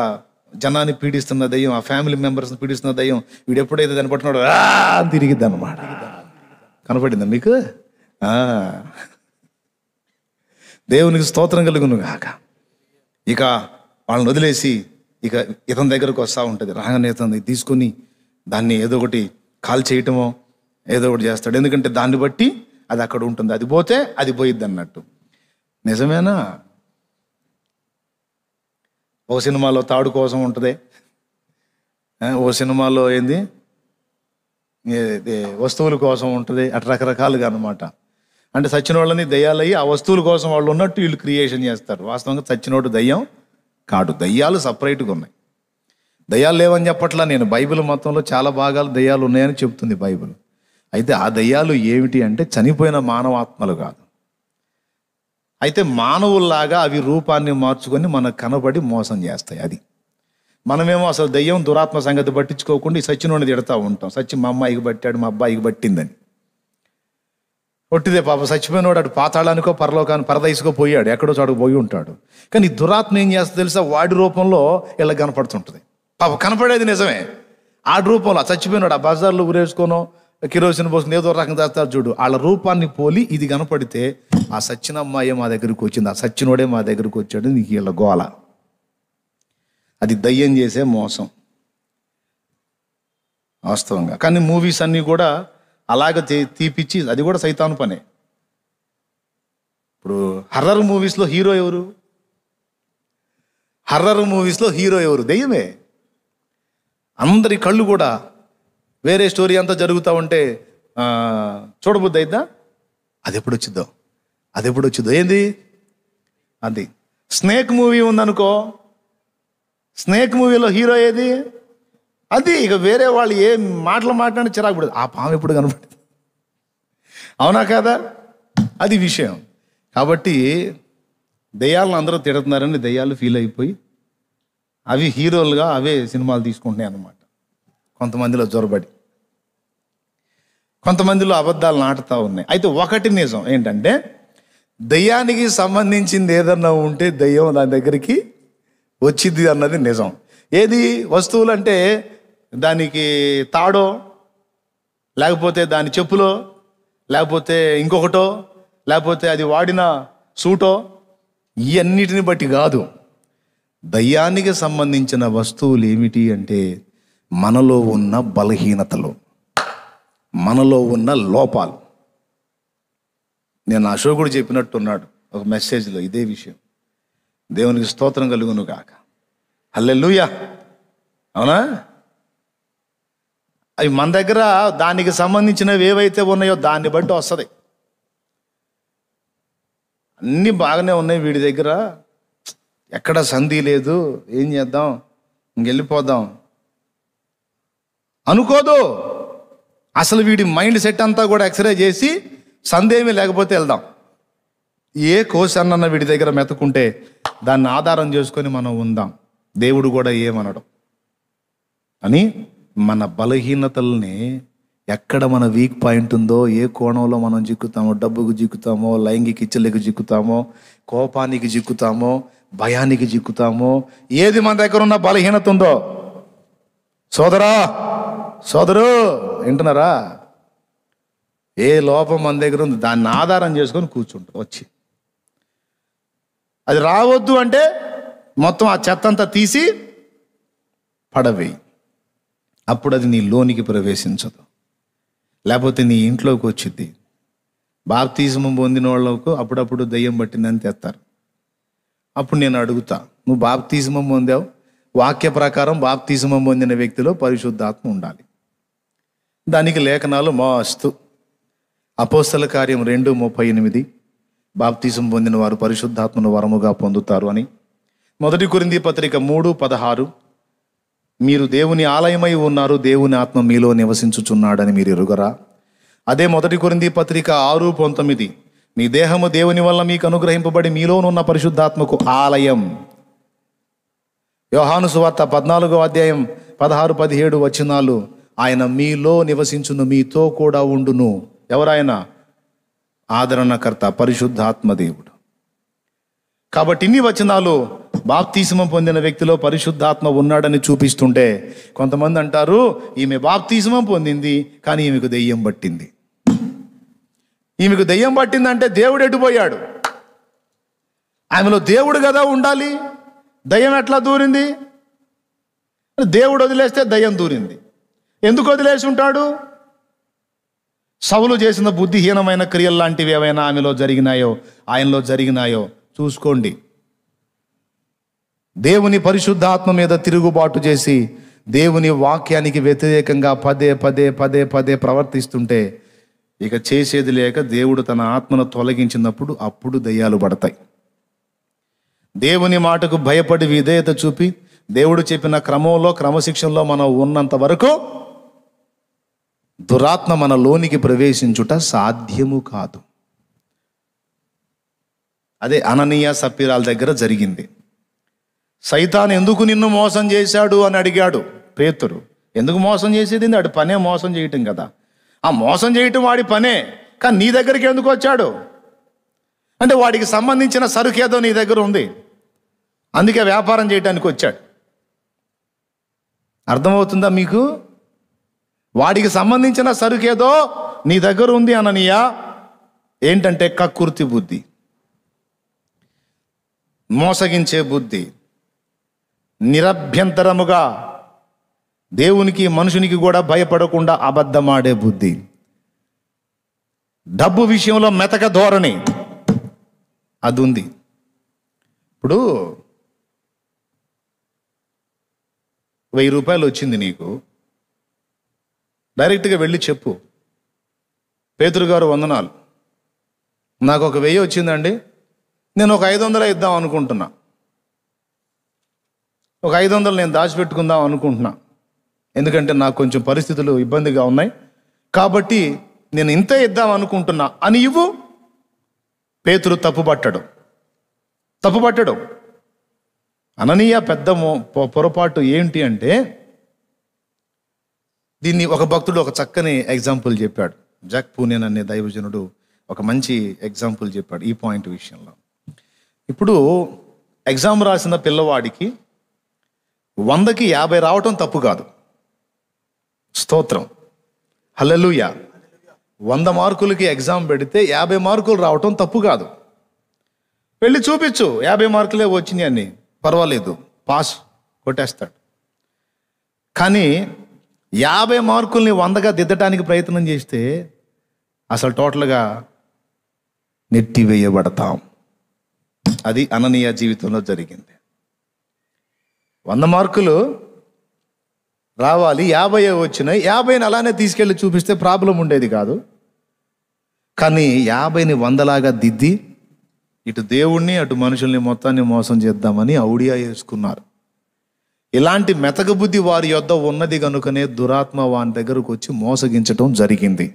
జనాన్ని పీడిస్తున్న దయ్యం, ఆ ఫ్యామిలీ మెంబర్స్ని పీడిస్తున్న దయ్యం, వీడు ఎప్పుడైతే దాన్ని పట్టుకున్నాడు తిరిగిద్ది అన్నమాట. కనపడిందా మీకు? దేవునికి స్తోత్రం కలుగును గాక. ఇక వాళ్ళని వదిలేసి ఇక ఇతని దగ్గరకు వస్తూ ఉంటుంది. రాగానే ఇతను తీసుకొని దాన్ని ఏదో ఒకటి కాల్ చేయటమో ఏదో ఒకటి చేస్తాడు. ఎందుకంటే దాన్ని బట్టి అది అక్కడ ఉంటుంది, అది పోతే అది పోయిద్ది అన్నట్టు. నిజమేనా? ఓ సినిమాలో తాడు కోసం ఉంటుంది, ఓ సినిమాలో ఏంది వస్తువుల కోసం ఉంటుంది, అటు రకరకాలుగా అనమాట. అంటే చచ్చిన వాళ్ళని దయ్యాలయ్యి ఆ వస్తువుల కోసం వాళ్ళు ఉన్నట్టు వీళ్ళు క్రియేషన్ చేస్తారు. వాస్తవంగా చచ్చినోడు దయ్యం కాడు, దయ్యాలు సపరేట్గా ఉన్నాయి. దయ్యాలు లేవని చెప్పట్లా నేను, బైబిల్ మొత్తంలో చాలా భాగాలు దయ్యాలు ఉన్నాయని చెప్తుంది బైబిల్. అయితే ఆ దయ్యాలు ఏమిటి అంటే చనిపోయిన మానవాత్మలు కాదు. అయితే మానవుల్లాగా అవి రూపాన్ని మార్చుకొని మనకు కనబడి మోసం చేస్తాయి. అది మనమేమో అసలు దయ్యం దురాత్మ సంగతి పట్టించుకోకుండా ఈ సచ్చినోడిని తిడతా ఉంటాం. సచ్చి మా అమ్మాయికి పట్టాడు, మా అబ్బాయికి పట్టిందని. ఒట్టిదే పాప, చచ్చిపోయినోడు అటు పాతాళానికో పరలోకానికి పరదైసుకో పోయాడు, ఎక్కడో చోటుకు పోయి ఉంటాడు. కానీ దురాత్మ ఏం చేస్తా తెలుసా? వాడి రూపంలో ఇలా కనపడుతుంటుంది. పాప కనపడేది నిజమే, ఆ రూపంలో చచ్చిపోయినాడు ఆ బజార్లో ఊరేసుకోనో కిరోసిన్ పోసుకుని ఏదో రకంగా చేస్తారు చూడు, వాళ్ళ రూపాన్ని పోలి ఇది కనపడితే ఆ సచ్చిన అమ్మాయి మా దగ్గరికి వచ్చింది, ఆ సచ్చినోడే మా దగ్గరికి వచ్చాడు, నీకు వీళ్ళ గోల. అది దయ్యం చేసే మోసం వాస్తవంగా. కానీ మూవీస్ అన్నీ కూడా అలాగ తీపిచ్చి, అది కూడా సైతాను పనే. ఇప్పుడు హర్రర్ మూవీస్లో హీరో ఎవరు? హర్రర్ మూవీస్లో హీరో ఎవరు? దయ్యమే. అందరి కళ్ళు కూడా వేరే స్టోరీ అంతా జరుగుతూ ఉంటే చూడబుద్ది అయిద్దా? అది ఎప్పుడు వచ్చిద్దో ఏంది అది. స్నేక్ మూవీ ఉందనుకో, స్నేక్ మూవీలో హీరో ఏది? అది. ఇక వేరే వాళ్ళు ఏ మాటలు మాట్లాడి చిరాకు పడదు, ఆ పాము ఎప్పుడు కనపడుతుంది. అవునా కాదా? అది విషయం. కాబట్టి దయ్యాలను అందరూ తిడుతున్నారని దయ్యాలు ఫీల్ అయిపోయి అవి హీరోలుగా అవే సినిమాలు తీసుకుంటున్నాయి అన్నమాట. కొంతమందిలో జొరబడి, కొంతమందిలో అబద్ధాలు నాటుతూ ఉన్నాయి. అయితే ఒకటి నిజం ఏంటంటే, దయ్యానికి సంబంధించింది ఏదన్నా ఉంటే దయ్యం దాని దగ్గరికి వచ్చింది అన్నది నిజం. ఏది? వస్తువులు అంటే దానికి తాడో, లేకపోతే దాని చెప్పులో, లేకపోతే ఇంకొకటో, లేకపోతే అది వాడిన సూటో, ఇవన్నిటిని బట్టి కాదు. దయ్యానికి సంబంధించిన వస్తువులు ఏమిటి అంటే మనలో ఉన్న బలహీనతలు, మనలో ఉన్న లోపాలు. నేను అశోకుడు చెప్పినట్టున్నాడు ఒక మెసేజ్లో ఇదే విషయం. దేవునికి స్తోత్రం కలుగును గాక. హల్లెలూయా. అవునా? అవి మన దగ్గర దానికి సంబంధించినవి ఏవైతే ఉన్నాయో దాన్ని బట్టి వస్తుంది. అన్నీ బాగానే ఉన్నాయి, వీడి దగ్గర ఎక్కడ సంధి లేదు, ఏం చేద్దాం, ఇంకెళ్ళిపోదాం అనుకోదు. అసలు వీడి మైండ్ సెట్ అంతా కూడా ఎక్స్రే చేసి సందేహమే లేకపోతే వెళ్దాం. ఏ కోశాన్న వీడి దగ్గర మెతుకుంటే దాన్ని ఆధారం చేసుకొని మనం ఉందాం. దేవుడు కూడా ఏమనడు అని మన బలహీనతల్ని, ఎక్కడ మన వీక్ పాయింట్ ఉందో, ఏ కోణంలో మనం చిక్కుతామో, డబ్బుకు చిక్కుతామో, లైంగిక ఇచ్చలకు చిక్కుతామో, కోపానికి చిక్కుతామో, భయానికి చిక్కుతామో, ఏది మన దగ్గర ఉన్న బలహీనత ఉందో, సోదరు వింటున్నారా, ఏ లోపం మన దగ్గర ఉంది దాన్ని ఆధారం చేసుకొని కూర్చుంటాం. వచ్చి అది రావద్దు అంటే మొత్తం ఆ చెత్త అంతా తీసి పడవేయి. అప్పుడు అది నీ లోనికి ప్రవేశించదు, లేకపోతే నీ ఇంట్లోకి వచ్చింది. బాప్తిజం పొందిన వాళ్ళకు అప్పుడప్పుడు దయ్యం పట్టిందని తెస్తారు. అప్పుడు నేను అడుగుతా, నువ్వు బాప్తిజం పొందావు, వాక్య ప్రకారం బాప్తిస్మం పొందిన వ్యక్తిలో పరిశుద్ధాత్మ ఉండాలి. దానికి లేఖనాలు మస్తు. అపోస్తల కార్యం 2:38 బాప్తిజం పొందిన వారు పరిశుద్ధాత్మను వరముగా పొందుతారు అని. 1 కొరింథీ పత్రిక 3:16 మీరు దేవుని ఆలయమై ఉన్నారు, దేవుని ఆత్మ మీలో నివసించుచున్నాడని మీరు ఎరుగరా. అదే 1 కొరింథీ పత్రిక 6:19 మీ దేహము దేవుని వల్ల మీకు అనుగ్రహింపబడి మీలోనున్న పరిశుద్ధాత్మకు ఆలయం. యోహాను సువార్త 14వ అధ్యాయం 16-17 వచనాలు ఆయన మీలో నివసించును, మీతో కూడా ఉండును. ఎవరాయన? ఆదరణకర్త, పరిశుద్ధాత్మ దేవుడు. కాబట్టి ఇన్ని వచనాలు బాప్తిస్మం పొందిన వ్యక్తిలో పరిశుద్ధాత్మ ఉన్నాడని చూపిస్తుంటే కొంతమంది అంటారు ఈమె బాప్తిస్మం పొందింది కానీ ఈమెకు దెయ్యం పట్టింది. ఈమెకు దెయ్యం పట్టిందంటే దేవుడు ఎటుపోయాడు? ఆమెలో దేవుడు కదా ఉండాలి, దయ్యం ఎట్లా దూరింది? దేవుడు వదిలేస్తే దయ్యం దూరింది. ఎందుకు వదిలేసి ఉంటాడు? సౌలు చేసిన బుద్ధిహీనమైన క్రియలు లాంటివి ఏవైనా ఆమెలో జరిగినాయో, ఆయనలో జరిగినాయో చూసుకోండి. దేవుని పరిశుద్ధాత్మ మీద తిరుగుబాటు చేసి దేవుని వాక్యానికి వ్యతిరేకంగా పదే పదే పదే పదే ప్రవర్తిస్తుంటే ఇక చేసేది లేక దేవుడు తన ఆత్మను తొలగించినప్పుడు అప్పుడు దయ్యాలు పడతాయి. దేవుని మాటకు భయపడి విధేయత చూపి దేవుడు చెప్పిన క్రమంలో, క్రమశిక్షణలో మనం ఉన్నంత వరకు దురాత్మ మన లోనికి ప్రవేశించుట సాధ్యము కాదు. అదే అననీయ సప్పీరాల దగ్గర జరిగింది. సైతాన్ ఎందుకు నిన్ను మోసం చేశాడు అని అడిగాడు పేతురు. ఎందుకు మోసం చేసేది? వాడి పనే మోసం చేయటం కదా. ఆ మోసం చేయటం వాడి పనే, కానీ నీ దగ్గరికి ఎందుకు వచ్చాడు అంటే వాడికి సంబంధించిన సరుకేదో నీ దగ్గర ఉంది, అందుకే వ్యాపారం చేయడానికి వచ్చాడు. అర్థమవుతుందా మీకు? వాడికి సంబంధించిన సరుకేదో నీ దగ్గర ఉంది అననీయ. ఏంటంటే కక్కుర్తి బుద్ధి, మోసగించే బుద్ధి, నిరభ్యంతరముగా దేవునికి మనుషునికి కూడా భయపడకుండా అబద్ధమాడే బుద్ధి, డబ్బు విషయంలో మెతక ధోరణి అది ఉంది. ఇప్పుడు 1000 రూపాయలు వచ్చింది నీకు, డైరెక్ట్గా వెళ్ళి చెప్పు, పేతురు గారు వందనాలు, నాకు ఒక 1000 వచ్చిందండి, నేను ఒక 500 ఇద్దాం అనుకుంటున్నా, ఒక 500 నేను దాచిపెట్టుకుందాం అనుకుంటున్నా, ఎందుకంటే నాకు కొంచెం పరిస్థితులు ఇబ్బందిగా ఉన్నాయి కాబట్టి నేను ఇంతే ఇద్దాం అనుకుంటున్నా అని ఇవ్వు. పేతురు తప్పుపట్టడు. అననీయ పెద్ద పొరపాటు ఏంటి అంటే, దీన్ని ఒక భక్తుడు ఒక చక్కని ఎగ్జాంపుల్ చెప్పాడు. జాక్ పూనేన్ అనే దైవజనుడు ఒక మంచి ఎగ్జాంపుల్ చెప్పాడు ఈ పాయింట్ విషయంలో. ఇప్పుడు ఎగ్జామ్ రాసిన పిల్లవాడికి 100కి 50 రావటం తప్పు కాదు. స్తోత్రం, హల్లెలూయా. 100 మార్కులకి ఎగ్జామ్ పెడితే 50 మార్కులు రావటం తప్పు కాదు. వెళ్ళి చూపించు, 50 మార్కులే వచ్చినాయి అని, పర్వాలేదు, పాస్ కొట్టేస్తాడు. కానీ 50 మార్కుల్ని 100గా దిద్దటానికి ప్రయత్నం చేస్తే అసలు టోటల్గా నెట్టివేయబడతాం. అది అననీయ జీవితంలో జరిగింది. 100 మార్కులు రావాలి, 50 వచ్చినాయి. 50ని అలానే తీసుకెళ్ళి చూపిస్తే ప్రాబ్లం ఉండేది కాదు. కానీ 50ని 100లాగా దిద్ది ఇటు దేవుణ్ణి అటు మనుషుల్ని మొత్తాన్ని మోసం చేద్దామని ఔడియా వేసుకున్నారు. ఇలాంటి మెతక బుద్ధి వారి యొద్ద ఉన్నది కనుకనే దురాత్మ వాని దగ్గరకు వచ్చి మోసగించటం జరిగింది.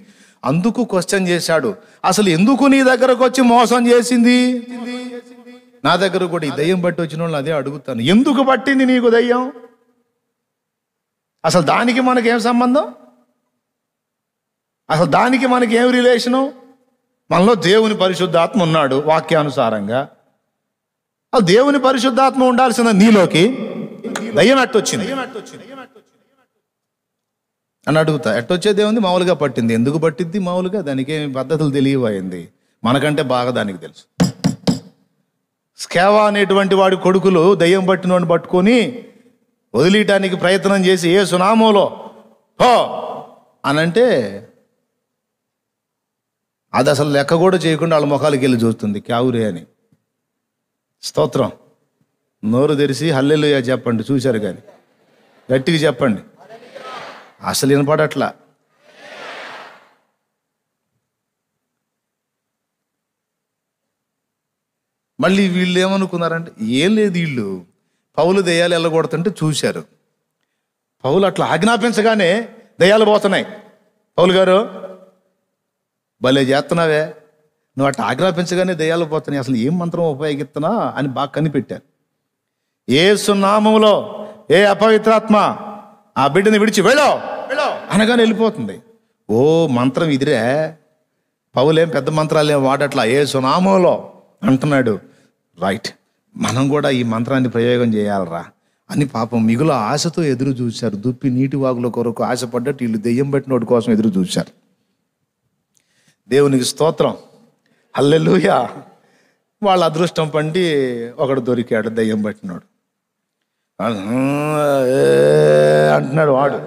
అందుకు క్వశ్చన్ చేశాడు, అసలు ఎందుకు నీ దగ్గరకు వచ్చి మోసం చేసింది? నా దగ్గర కూడా ఈ దయ్యం బట్టి వచ్చిన వాళ్ళు అదే అడుగుతాను, ఎందుకు పట్టింది నీకు దయ్యం? అసలు దానికి మనకేం సంబంధం? అసలు దానికి మనకేం రిలేషను? మనలో దేవుని పరిశుద్ధాత్మ ఉన్నాడు వాక్యానుసారంగా. ఆ దేవుని పరిశుద్ధాత్మ ఉండాల్సిన నీలోకి దయ్యం ఎట్టొచ్చింది అని అడుగుతా. ఎట్టొచ్చే దేవుని మామూలుగా పట్టింది. ఎందుకు పట్టింది మామూలుగా? దానికి ఏమి పద్ధతులు తెలియబోయింది, మనకంటే బాగా దానికి తెలుసు. స్కేవా అనేటువంటి వాడి కొడుకులు దయ్యం పట్టిన వాడిని పట్టుకొని వదిలేయటానికి ప్రయత్నం చేసి ఏ సునామోలో హో అనంటే అది అసలు లెక్క కూడా చేయకుండా వాళ్ళ ముఖాలకి వెళ్ళి చూస్తుంది క్యావురే అని. స్తోత్రం. నోరు తెరిచి హల్లెలూయా చెప్పండి. చూశారు కానీ గట్టిగా చెప్పండి. అసలు వినపడట్లా. మళ్ళీ వీళ్ళు ఏమనుకున్నారంటే, ఏం లేదు, వీళ్ళు పౌలు దెయ్యాలు వెళ్ళగొడుతుంటే చూశారు. పౌలు అట్లా ఆజ్ఞాపించగానే దెయ్యాలు పోతున్నాయి. పౌలు గారు భలే చేస్తున్నావే, నువ్వు అట్లా ఆజ్ఞాపించగానే దెయ్యాలు పోతున్నాయి, అసలు ఏం మంత్రం ఉపయోగిస్తున్నా అని బాగా కనిపెట్టారు. యేసు నామములో ఏ అపవిత్రాత్మ ఆ బిడ్డని విడిచి వెళ్ళో అనగానే వెళ్ళిపోతుంది. ఓ మంత్రం ఇదిరే, పౌలేం పెద్ద మంత్రాలు ఏం వాడట్లా, యేసు నామములో అంటున్నాడు. రైట్, మనం కూడా ఈ మంత్రాన్ని ప్రయోగం చేయాలరా అని పాపం మిగుల ఆశతో ఎదురు చూశారు. దుప్పి నీటి వాగుల కొరకు ఆశపడ్డట్టు వీళ్ళు దెయ్యం పట్టినోడి కోసం ఎదురు చూశారు. దేవునికి స్తోత్రం, హల్లెలూయా. వాళ్ళ అదృష్టం పండి ఒకడు దొరికాడు, దెయ్యం పట్టినోడు. అంటున్నాడు వాడు.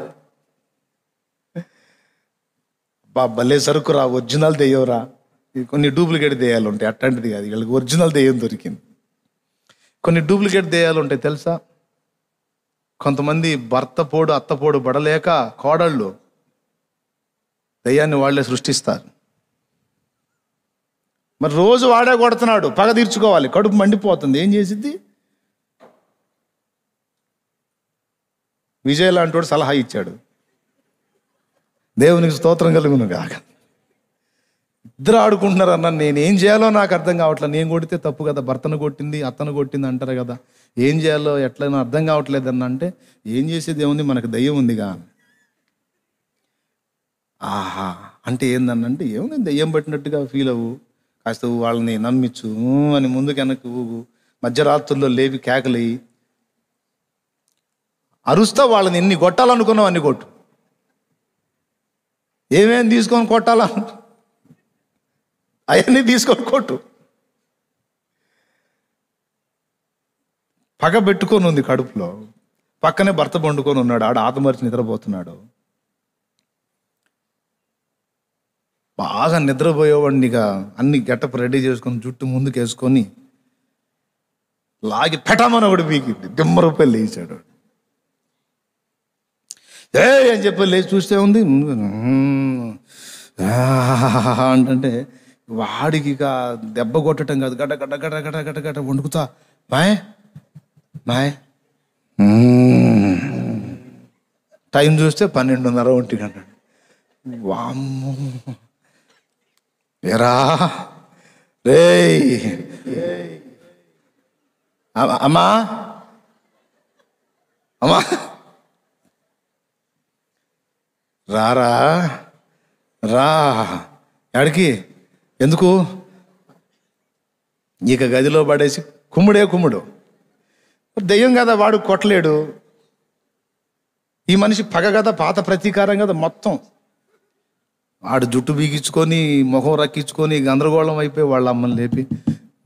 భలే సరుకురా, ఒరిజినల్ దెయ్యంరా. కొన్ని డూప్లికేట్ దెయ్యాలు ఉంటాయి, అట్లాంటిది కాదు, వీళ్ళకి ఒరిజినల్ దెయ్యం దొరికింది. కొన్ని డూప్లికేట్ దెయ్యాలు ఉంటాయి తెలుసా. కొంతమంది భర్త పోడు అత్తపోడు పడలేక కోడళ్ళు దెయ్యాన్ని వాళ్ళే సృష్టిస్తారు. మరి రోజు వాడే కొడుతున్నాడు, పగ తీర్చుకోవాలి, కడుపు మండిపోతుంది, ఏం చేసిద్ది? విజయ్ లాంటి వాడు సలహా ఇచ్చాడు, దేవునికి స్తోత్రం కలుగును గాక. ఇద్దరు ఆడుకుంటున్నారు అన్న, నేనేం చేయాలో నాకు అర్థం కావట్లేదు. నేను కొడితే తప్పు కదా, భర్తను కొట్టింది అత్తను కొట్టింది అంటారు కదా, ఏం చేయాలో ఎట్లయినా అర్థం కావట్లేదు అన్న. అంటే ఏం చేసేది ఏముంది, మనకు దయ్యం ఉందిగా. ఆహా అంటే ఏందన్నంటే, ఏముంది, దయ్యం పట్టినట్టుగా ఫీల్ అవ్వు, కాస్త వాళ్ళని నమ్మించు అని ముందుకు వెనక్కి ఊగు, మధ్యరాత్రుల్లో లేవి కేకలేయి, అరుస్తా వాళ్ళని ఎన్ని కొట్టాలనుకున్నావు అన్ని కొట్టు, ఏమేమి తీసుకొని కొట్టాలా అవన్నీ తీసుకొని కొట్టు. పగ పెట్టుకొని ఉంది కడుపులో, పక్కనే భర్త పండుకొని ఉన్నాడు, ఆడ ఆతమరిచి నిద్రపోతున్నాడు. బాగా నిద్రపోయేవాడినిగా అన్ని గెటప్ రెడీ చేసుకొని జుట్టు ముందుకు వేసుకొని లాగి పెటామని ఒకటి పీకింది, దిమ్మ రూపాయలు లేచాడు. అని చెప్పి లేచి చూస్తే ఉంది అంటే వాడికి ఇక దెబ్బ కొట్టడం కాదు, గడ్డ గడ్డ గడ్డ గడ్డ గడ్డ గడ్డ వండుకుతా బాయ్ బాయ్. టైం చూస్తే 12:30 ఒంటి గంట. వామ్మో ఎరా రే అమ్మా అమ్మా రారా రా, ఎక్కడికి ఎందుకు, ఇక గదిలో పడేసి కుమ్ముడే కుమ్ముడు. దెయ్యం కదా, వాడు కొట్టలేడు, ఈ మనిషి పగ కదా, పాత ప్రతీకారం కదా మొత్తం. వాడు జుట్టు బీగించుకొని ముఖం రక్కించుకొని గందరగోళం అయిపోయి వాళ్ళ అమ్మని లేపి,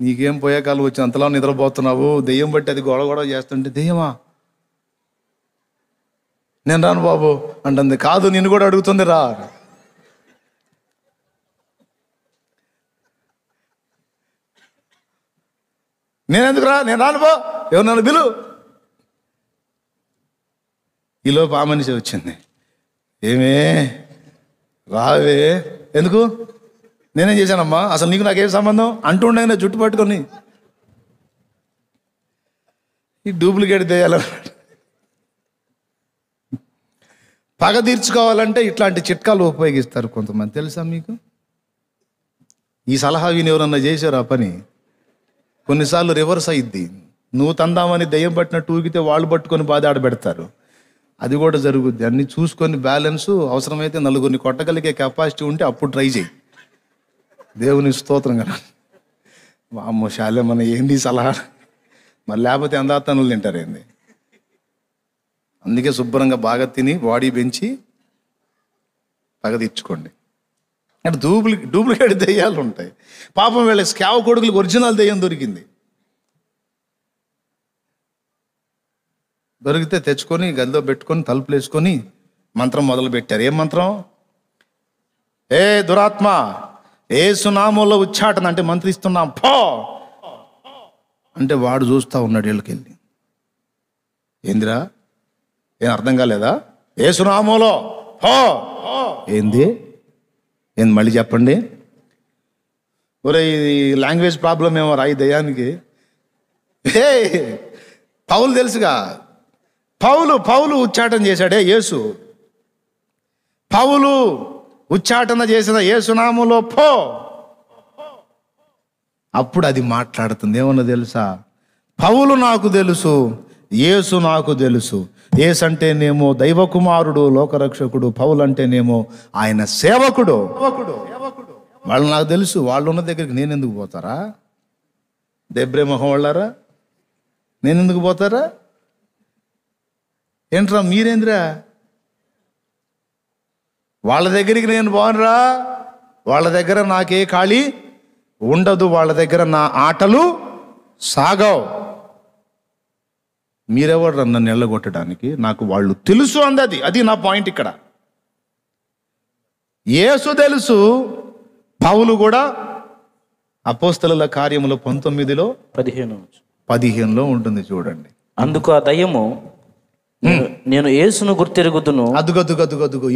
నీకేం పోయే కాలం వచ్చి అంతలా నిద్రపోతున్నావు, దెయ్యం బట్టి అది గొడవ గొడవ చేస్తుంటే, దెయ్యమా నేను రాను బాబు అంటుంది. కాదు నిన్ను కూడా అడుగుతుంది రా. నేనెందుకు రా, నేను రాను పో, ఎవరు నన్ను పిలు. ఈలోపు ఆ మనిషి వచ్చింది, ఏమే రావే, ఎందుకు, నేనేం చేశానమ్మా, అసలు నీకు నాకేం సంబంధం అంటుండే జుట్టు పట్టుకొని. ఈ డూప్లికేట్ దెయ్యాలి. పగ తీర్చుకోవాలంటే ఇట్లాంటి చిట్కాలు ఉపయోగిస్తారు కొంతమంది, తెలుసా మీకు? ఈ సలహా విని ఎవరన్నా చేశారు ఆ పని? కొన్నిసార్లు రివర్స్ అయ్యిద్ది, నువ్వు తందామని దెయ్యం పట్టినట్టు ఊగితే వాళ్ళు పట్టుకొని బాధ ఆడబెడతారు, అది కూడా జరుగుద్ది. అన్ని చూసుకొని బ్యాలెన్సు, అవసరమైతే నలుగురిని కొట్టగలిగే కెపాసిటీ ఉంటే అప్పుడు ట్రై చేయి. దేవుని స్తోత్రం కదా. అమ్మో శాలే మన ఏంది సలహా, మరి లేకపోతే అందాతనులు తింటారు ఏంది. అందుకే శుభ్రంగా బాగా తిని బాడీ పెంచి పగ తీర్చుకోండి. అంటే డూప్లికేట్ దెయ్యాలు ఉంటాయి. పాపం వీళ్ళ స్కావ కొడుకులకు ఒరిజినల్ దెయ్యం దొరికింది. దొరికితే తెచ్చుకొని గదిలో పెట్టుకొని తలుపులు వేసుకొని మంత్రం మొదలు పెట్టారు. ఏం మంత్రం? ఏ దురాత్మ, యేసు నామములో ఉచ్చాటన అంటే మంత్రిస్తున్నాం పో అంటే వాడు చూస్తూ ఉన్నాడు వీళ్ళకెళ్ళి. ఏందిరా, ఏం అర్థం కాలేదా? యేసునామములో పో. ఏంది మళ్ళీ చెప్పండి. ఒరే, ఇది లాంగ్వేజ్ ప్రాబ్లం ఏమో రా ఈ దయ్యానికి. హే, పౌలు తెలుసుగా, పౌలు ఉచ్చాటన చేశాడే యేసు. పౌలు ఉచ్చాటన చేసిన యేసునామములో పో. అప్పుడు అది మాట్లాడుతుంది. ఏమన్నా తెలుసా? పౌలు నాకు తెలుసు, యేసు నాకు తెలుసు. యేసు అంటేనేమో దైవకుమారుడు, లోకరక్షకుడు. పౌలు అంటేనేమో ఆయన సేవకుడు. వాళ్ళు నాకు తెలుసు. వాళ్ళు ఉన్న దగ్గరికి నేను ఎందుకు పోతారా? దెబ్రే మొహం వాళ్ళారా, నేను ఎందుకు పోతారా? ఏంట్రా మీరేంద్రా? వాళ్ళ దగ్గరికి నేను పోనురా. వాళ్ళ దగ్గర నాకే ఖాళీ ఉండదు. వాళ్ళ దగ్గర నా ఆటలు సాగవు. మీరెవరు నన్ను ఎల్లగొట్టడానికి? నాకు వాళ్ళు తెలుసు అందది. అది నా పాయింట్ ఇక్కడ. యేసు తెలుసు, పౌలు కూడా. అపోస్తలుల కార్యములు 19:15 ఉంటుంది చూడండి. అందుకు ఆ దయ్యము, నేను యేసును గుర్తెరుగుదును. అదుగో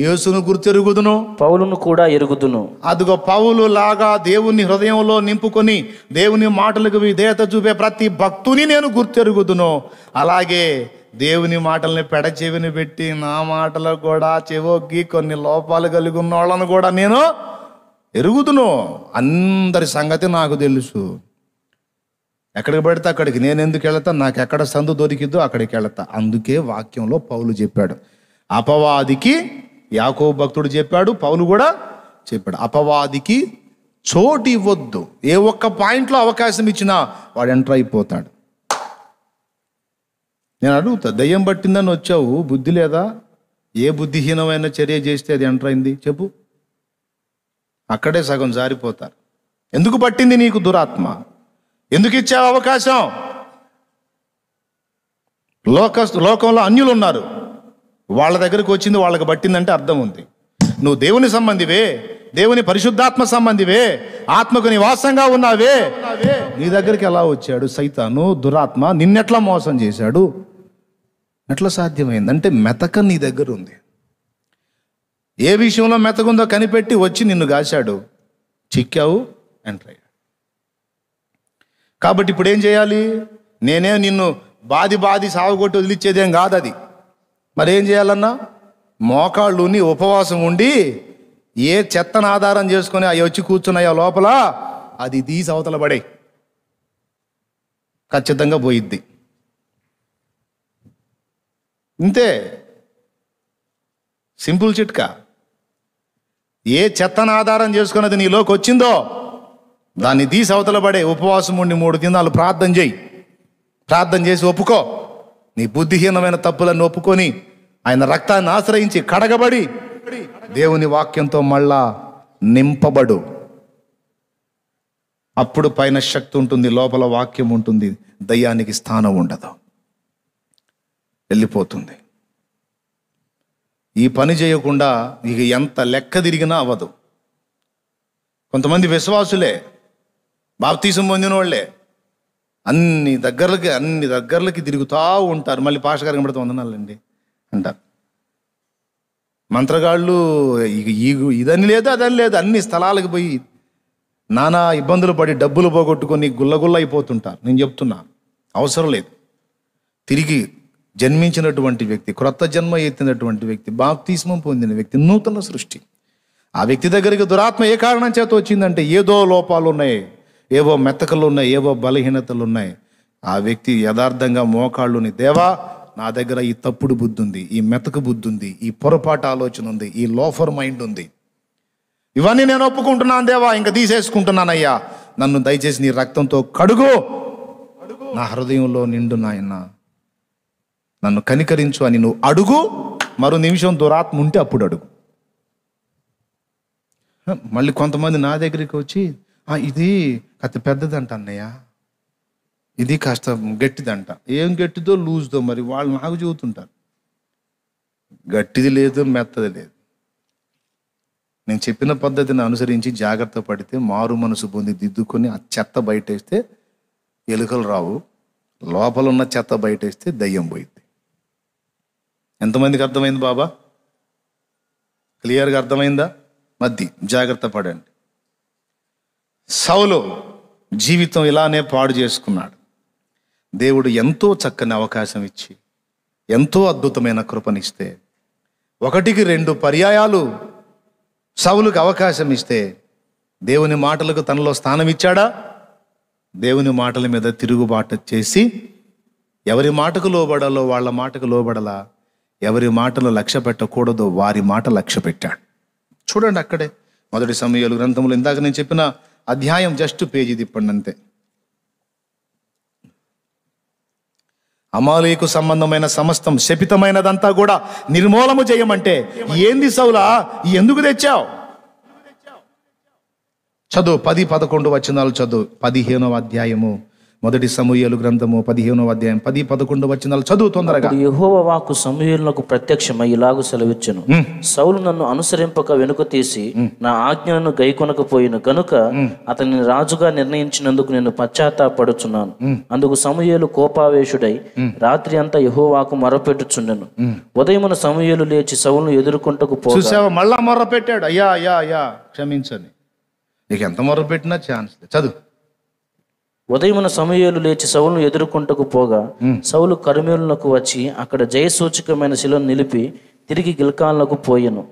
యేసును గుర్తెరుగుదును, పౌలును కూడా ఎరుగుదును. అదుగో పౌలు లాగా దేవుని హృదయంలో నింపుకొని దేవుని మాటలకు విధేయత చూపే ప్రతి భక్తుని నేను గుర్తెరుగుదును. అలాగే దేవుని మాటల్ని పెడచెవిని పెట్టి నా మాటలకు కూడా చెవొగ్గి కొన్ని లోపాలు కలిగి ఉన్న వాళ్ళను కూడా నేను ఎరుగుదును. అందరి సంగతి నాకు తెలుసు. ఎక్కడికి పెడితే అక్కడికి నేను ఎందుకు వెళతా? నాకు ఎక్కడ సందు దొరికిద్దో అక్కడికి వెళతా. అందుకే వాక్యంలో పౌలు చెప్పాడు, అపవాదికి, యాకోబు భక్తుడు చెప్పాడు, పౌలు కూడా చెప్పాడు, అపవాదికి చోటు ఇవ్వద్దు. ఏ ఒక్క పాయింట్లో అవకాశం ఇచ్చినా వాడు ఎంటర్ అయిపోతాడు. నేను అడుగుతా, దయ్యం పట్టిందని వచ్చావు, బుద్ధి లేదా? ఏ బుద్ధిహీనమైన చర్య చేస్తే అది ఎంటర్ అయింది చెప్పు? అక్కడే సగం జారిపోతారు. ఎందుకు పట్టింది నీకు దురాత్మ? ఎందుకు ఇచ్చావు అవకాశం? లోకంలో అన్యులు ఉన్నారు, వాళ్ళ దగ్గరకు వచ్చింది, వాళ్ళకి పట్టిందంటే అర్థం ఉంది. నువ్వు దేవుని సంబంధివే, దేవుని పరిశుద్ధాత్మ సంబంధివే, ఆత్మకు నివాసంగా ఉన్నావే. నీ దగ్గరికి ఎలా వచ్చాడు సైతాను, దురాత్మ? నిన్నెట్లా మోసం చేశాడు? ఎట్లా సాధ్యమైంది? అంటే మెతక నీ దగ్గర ఉంది. ఏ విషయంలో మెతకుందో కనిపెట్టి వచ్చి నిన్ను కాశాడు, చిక్కావు, ఎంటర్ అయ్యాడు. కాబట్టి ఇప్పుడు ఏం చేయాలి? నేనే నిన్ను బాది సాగుకొట్టి వదిలిచ్చేదేం కాదు అది. మరేం చేయాలన్నా? మోకాళ్ళుని ఉపవాసం ఉండి ఏ చెత్తను ఆధారం చేసుకొని అవి వచ్చి కూర్చున్నాయో లోపల అది తీసి అవతల పడే, ఖచ్చితంగా పోయిద్ది. ఇంతే, సింపుల్ చిట్కా. ఏ చెత్తను ఆధారం చేసుకుని అది నీలోకి వచ్చిందో దాన్ని తీసి అవతల పడే. ఉపవాసం ఉండి 3 దినాలు ప్రార్థన చేయి. ప్రార్థన చేసి ఒప్పుకో, నీ బుద్ధిహీనమైన తప్పులను ఒప్పుకొని ఆయన రక్తాన్ని ఆశ్రయించి కడగబడి దేవుని వాక్యంతో మళ్ళా నింపబడు. అప్పుడు పైన శక్తి ఉంటుంది, లోపల వాక్యం ఉంటుంది, దయ్యానికి స్థానం ఉండదు, వెళ్ళిపోతుంది. ఈ పని చేయకుండా ఇక ఎంత లెక్క తిరిగినా అవ్వదు. కొంతమంది విశ్వాసులే, బాప్తీసం పొందిన వాళ్ళే, అన్ని దగ్గరలకి తిరుగుతూ ఉంటారు. మళ్ళీ పాస్టర్ గారికి కనబడితే వందనాలండి అంటారు. మంత్రగాళ్ళు ఇదని లేదు అదని లేదు, అన్ని స్థలాలకు పోయి నానా ఇబ్బందులు పడి డబ్బులు పోగొట్టుకొని గుల్లగుల్ల అయిపోతుంటారు. నేను చెప్తున్నా, అవసరం లేదు. తిరిగి జన్మించినటువంటి వ్యక్తి, క్రొత్త జన్మ ఎత్తినటువంటి వ్యక్తి, బాప్తిస్మం పొందిన వ్యక్తి, నూతన సృష్టి. ఆ వ్యక్తి దగ్గరికి దురాత్మ ఏ కారణం చేత వచ్చిందంటే ఏదో లోపాలు ఉన్నాయి, ఏవో మెతకలు ఉన్నాయి, ఏవో బలహీనతలు ఉన్నాయి. ఆ వ్యక్తి యథార్థంగా మోకాళ్ళుని, దేవా నా దగ్గర ఈ తప్పుడు బుద్ధి ఉంది, ఈ మెతక బుద్ధి ఉంది, ఈ పొరపాటు ఆలోచన ఉంది, ఈ లోఫర్ మైండ్ ఉంది, ఇవన్నీ నేను ఒప్పుకుంటున్నాను దేవా, ఇంకా తీసేసుకుంటున్నానయ్యా, నన్ను దయచేసి నీ రక్తంతో కడుగు, నా హృదయంలో నిండు నాయన, నన్ను కనికరించు అని నువ్వు అడుగు. మరో నిమిషం దురాత్మ ఉంటే అప్పుడు అడుగు. మళ్ళీ కొంతమంది నా దగ్గరికి వచ్చి ఇది కాస్త పెద్దదంట అన్నయ్య, ఇది కాస్త గట్టిదంట. ఏం గట్టిదో లూజ్దో మరి వాళ్ళు నాకు చెబుతుంటారు. గట్టిది లేదు, మెత్తది లేదు. నేను చెప్పిన పద్ధతిని అనుసరించి జాగ్రత్త పడితే, మారు మనసు పొంది దిద్దుకొని ఆ చెత్త బయటేస్తే ఎలుకలు రావు, లోపల ఉన్న చెత్త బయటేస్తే దయ్యం పోయింది. ఎంతమందికి అర్థమైంది బాబా? క్లియర్గా అర్థమైందా? మధ్య జాగ్రత్త పడండి. సౌలు జీవితం ఇలానే పాడు చేసుకున్నాడు. దేవుడు ఎంతో చక్కని అవకాశం ఇచ్చి ఎంతో అద్భుతమైన కృపనిస్తే, 1కి 2 పర్యాయాలు సౌలుకు అవకాశం ఇస్తే దేవుని మాటలకు తనలో స్థానం ఇచ్చాడా? దేవుని మాటల మీద తిరుగుబాటు చేసి ఎవరి మాటకు లోబడాలో వాళ్ళ మాటకు లోబడలా, ఎవరి మాటలు లక్ష్య పెట్టకూడదో వారి మాట లక్ష్య పెట్టాడు. చూడండి అక్కడే 1 సమూయేలు గ్రంథంలో ఇందాక నేను చెప్పిన అధ్యాయం జస్ట్ పేజీ తిప్పండి అంతే. అమాలేకు సంబంధమైన సమస్తం శపితమైనదంతా కూడా నిర్మూలము చేయమంటే, ఏంది సౌలా ఎందుకు తెచ్చావు? చదువు 10-11 వచనాలు చదువు. 15వ అధ్యాయము 1 సమూయేలు గ్రంథము 15వ అధ్యాయం 10-11 వచనాలు చదువు తొందరగా. యెహోవా వాక్కు సమూయేలునకు ప్రత్యక్షమై ఇలాగు సెలవిచ్చెను, సౌలు నన్ను అనుసరింపక వెనుక తీసి నా ఆజ్ఞలను గైకొనకపోయిన కనుక అతనిని రాజుగా నిర్ణయించినందుకు నేను పశ్చాత్తాపడుచున్నాను. అందుకు సమూయేలు కోపావేశుడై రాత్రి అంతా యెహోవాకు మొరపెట్టుచుండెను. ఉదయమున సమూయేలు లేచి సౌలును ఎదుర్కొంటకు చూసావా, మళ్ళా మొర్ర పెట్టాడు. అయ్యా అయ్యా అయ్యా క్షమించని. నీకు ఎంత మొర్ర పెట్టినా ఛాన్స్ లేదు. చదువు. ఉదయమున సమూయేలు లేచి సౌలును ఎదుర్కొంటకు పోగా సౌలు కర్మెలునకు వచ్చి అక్కడ జయసూచకమైన శిలను నిలిపి తిరిగి గిల్గాలునకు పోయెను.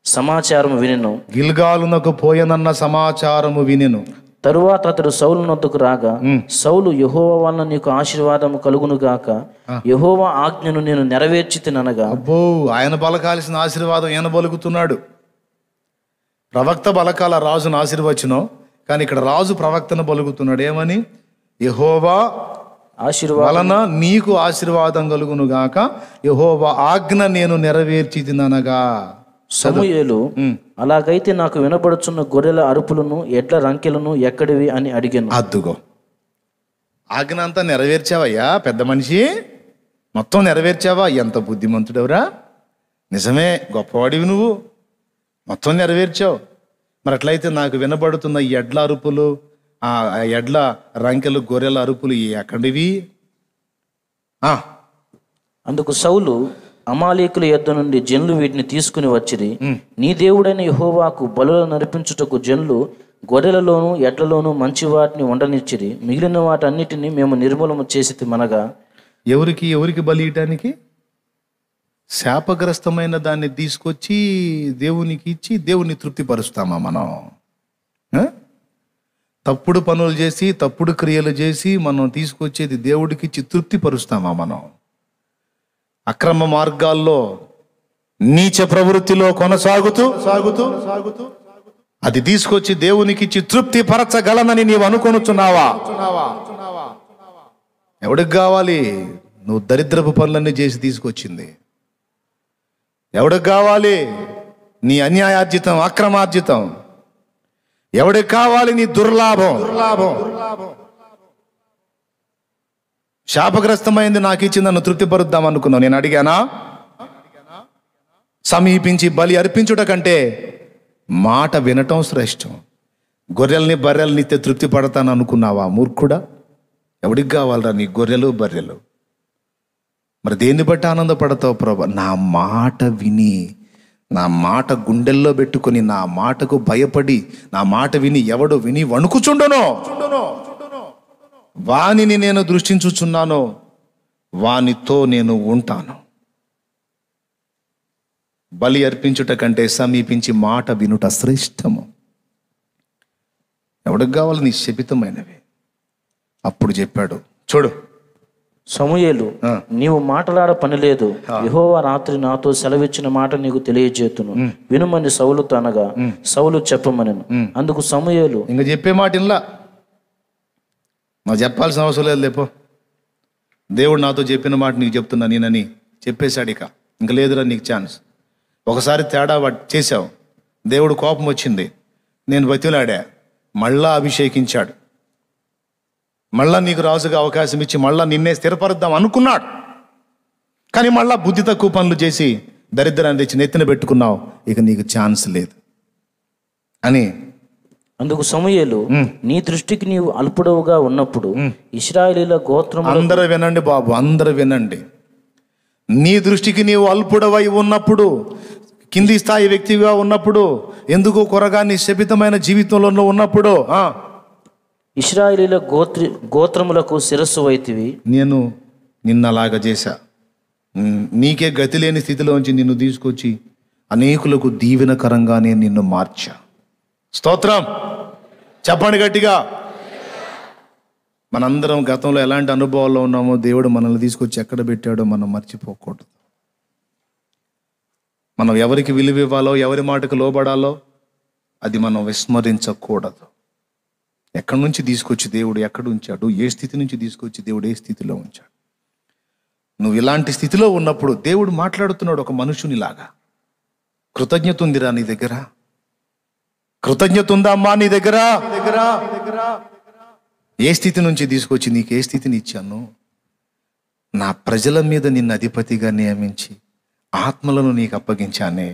సమాచారం వినెను. గిల్గాలునకు పోయనన్న సమాచారము వినెను. తరువాత అతడు సౌలు నొద్దకు రాగా, సౌలు యెహోవా వలన నీకు ఆశీర్వాదము కలుగును గాక, యెహోవా ఆజ్ఞను నేను నెరవేర్చితిననగా. అబ్బో, ఆయన బలకాల్సిన ఆశీర్వాదం ఈయన బలుకుతున్నాడు. ప్రవక్త బలకాల రాజును ఆశీర్వచనం, కానీ ఇక్కడ రాజు ప్రవక్తను బలుగుతున్నాడు. ఏమని? యెహోవా వలన నీకు ఆశీర్వాదం కలుగును గాక, యెహోవా ఆజ్ఞ నేను నెరవేర్చితిననగా. సమూయేలు, అలాగైతే నాకు వినబడుచున్న గొర్రెల అరుపులను ఎడ్ల రంకెలను ఎక్కడివి అని అడిగాను. అద్దుగో, ఆజ్ఞ అంతా నెరవేర్చావయ్యా పెద్ద మనిషి, మొత్తం నెరవేర్చావా? ఎంత బుద్ధిమంతుడెవరా, నిజమే గొప్పవాడివి నువ్వు, మొత్తం నెరవేర్చావు. మరి అట్లయితే నాకు వినబడుతున్న ఈ ఎడ్ల అరుపులు, ఆ ఎడ్ల రంకెలు, గొర్రెల అరుపులు ఎక్కడివి? అందుకు సౌలు, అమాలేకుల యొద్ద నుండి జనులు వీటిని తీసుకుని వచ్చిరి. నీ దేవుడైన యెహోవాకు బలులను నర్పించుటకు జనులు గొర్రెలలోను ఎడ్లలోను మంచి వాటిని ఉండనిచ్చిరి. మిగిలిన వాటన్నిటిని మేము నిర్మూలన చేసితిమనగా. ఎవరికి బలి ఇయటానికి? శాపగ్రస్తమైన దాన్ని తీసుకొచ్చి దేవునికి ఇచ్చి దేవుని తృప్తిపరుస్తామా మనం? తప్పుడు పనులు చేసి తప్పుడు క్రియలు చేసి మనం తీసుకొచ్చేది దేవుడికి ఇచ్చి తృప్తిపరుస్తామా మనం? అక్రమ మార్గాల్లో నీచ ప్రవృత్తిలో కొనసాగుతూ అది తీసుకొచ్చి దేవునికి ఇచ్చి తృప్తి పరచగలనని నీవు అనుకొనుచున్నావా? ఎవడికి కావాలి? నువ్వు దరిద్రపు పనులన్నీ చేసి తీసుకొచ్చింది. ఎవడికి కావాలి? నీ అన్యాయార్జితం, అక్రమార్జితం. ఎవడికి కావాలి? నీ దుర్లాభం. శాపగ్రస్తమైంది నాకు ఇచ్చి నన్ను తృప్తిపరుద్దాం అనుకున్నావు. నేను అడిగానా? సమీపించి బలి అర్పించుట కంటే మాట వినటం శ్రేష్టం. గొర్రెల్ని బర్రెల్ని తృప్తి పడతాను అనుకున్నావా మూర్ఖుడా? ఎవడికి కావాలరా నీ గొర్రెలు బర్రెలు? మరి దేన్ని బట్టి ఆనందపడతావు ప్రభా? నా మాట విని, నా మాట గుండెల్లో పెట్టుకొని, నా మాటకు భయపడి, నా మాట విని ఎవడు విని వణుకుచుండునో వానిని నేను దృష్టించుచున్నాను, వానితో నేను ఉంటాను. బలి అర్పించుట కంటే సమీపించి మాట వినుట శ్రేష్టము. ఎవడికి కావాలి? నీ శపితమైనవి. అప్పుడు చెప్పాడు, చూడు సమూయేలు, నీవు మాట్లాడ పని లేదు, యెహోవా రాత్రి నాతో సెలవిచ్చిన మాట నీకు తెలియజేతును, వినుమని సౌలుతో అనగా సౌలు చెప్పమనెను. అందుకు సమూయేలు, ఇంకా చెప్పే మాట ఇలా నాకు చెప్పాల్సిన అవసరం లేదు, లేపో, దేవుడు నాతో చెప్పిన మాట నీకు చెప్తున్నా నేనని చెప్పేశాడు. ఇంక లేదురా నీకు ఛాన్స్. ఒకసారి తేడా చేశావు, దేవుడు కోపం వచ్చింది, నేను బతిలాడా, మళ్ళా అభిషేకించాడు, మళ్ళా నీకు రాజుగా అవకాశం ఇచ్చి మళ్ళా నిన్నే స్థిరపరుద్దాం అనుకున్నాడు. కానీ మళ్ళా బుద్ధి తక్కువ పనులు చేసి దరిద్రాన్ని తెచ్చి నెత్తిన పెట్టుకున్నావు, ఇక నీకు ఛాన్స్ లేదు అని. అందుకు సమూయేలు, నీ దృష్టికి నీవు అల్పుడవుగా ఉన్నప్పుడు ఇశ్రాయేలీల గోత్రం. అందరూ వినండి బాబు, అందరూ వినండి. నీ దృష్టికి నీవు అల్పుడవై ఉన్నప్పుడు, కింది స్థాయి వ్యక్తిగా ఉన్నప్పుడు, ఎందుకు కొరగాని శపితమైన జీవితంలో ఉన్నప్పుడు ఇశ్రాయేలీల గోత్రములకు శిరస్సు వైతివి. నేను నిన్నలాగా చేశా. నీకే గతి లేని స్థితిలోంచి నిన్ను తీసుకొచ్చి అనేకులకు దీవెనకరంగా నేను నిన్ను మార్చా. స్తోత్రం చెప్పండి గట్టిగా. మనందరం గతంలో ఎలాంటి అనుభవాల్లో ఉన్నామో దేవుడు మనల్ని తీసుకొచ్చి ఎక్కడ పెట్టాడో మనం మర్చిపోకూడదు. మనం ఎవరికి విలువ ఇవ్వాలో, ఎవరి మాటకు లోబడాలో అది మనం విస్మరించకూడదు. ఎక్కడి నుంచి తీసుకొచ్చి దేవుడు ఎక్కడ ఉంచాడు, ఏ స్థితి నుంచి తీసుకొచ్చి దేవుడు ఏ స్థితిలో ఉంచాడు. నువ్వు ఇలాంటి స్థితిలో ఉన్నప్పుడు దేవుడు మాట్లాడుతున్నాడు ఒక మనుషునిలాగా. కృతజ్ఞత ఉందిరా నీ దగ్గర? కృతజ్ఞత ఉందా అమ్మా నీ దగ్గర? ఏ స్థితి నుంచి తీసుకొచ్చి నీకు ఏ స్థితిని ఇచ్చాను? నా ప్రజల మీద నిన్ను అధిపతిగా నియమించి ఆత్మలను నీకు అప్పగించానే.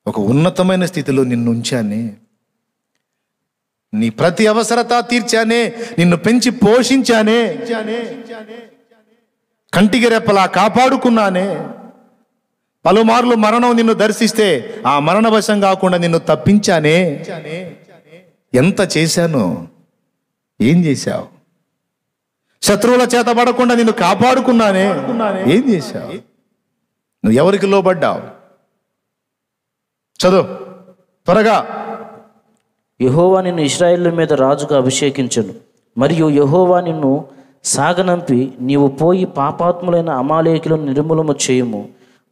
ఒక ఉన్నతమైన స్థితిలో నిన్ను ఉంచానే. నీ ప్రతి అవసరత తీర్చానే. నిన్ను పెంచి పోషించానే. కంటికి రెప్పలా కాపాడుకున్నానే. పలుమార్లు మరణం నిన్ను దర్శిస్తే ఆ మరణవశం కాకుండా నిన్ను తప్పించానే. ఎంత చేశాను? ఏం చేశావు? శత్రువుల చేత పడకుండా నిన్ను కాపాడుకున్నానే. ఏం చేశావు? నువ్వు ఎవరికి లోబడ్డావు? చదువు త్వరగా. యెహోవా నిన్ను ఇశ్రాయేలు మీద రాజుగా అభిషేకించను. మరియు యెహోవా నిన్ను సాగనంపి నీవు పోయి పాపాత్ములైన అమాలేకులను నిర్మూలము చేయుము.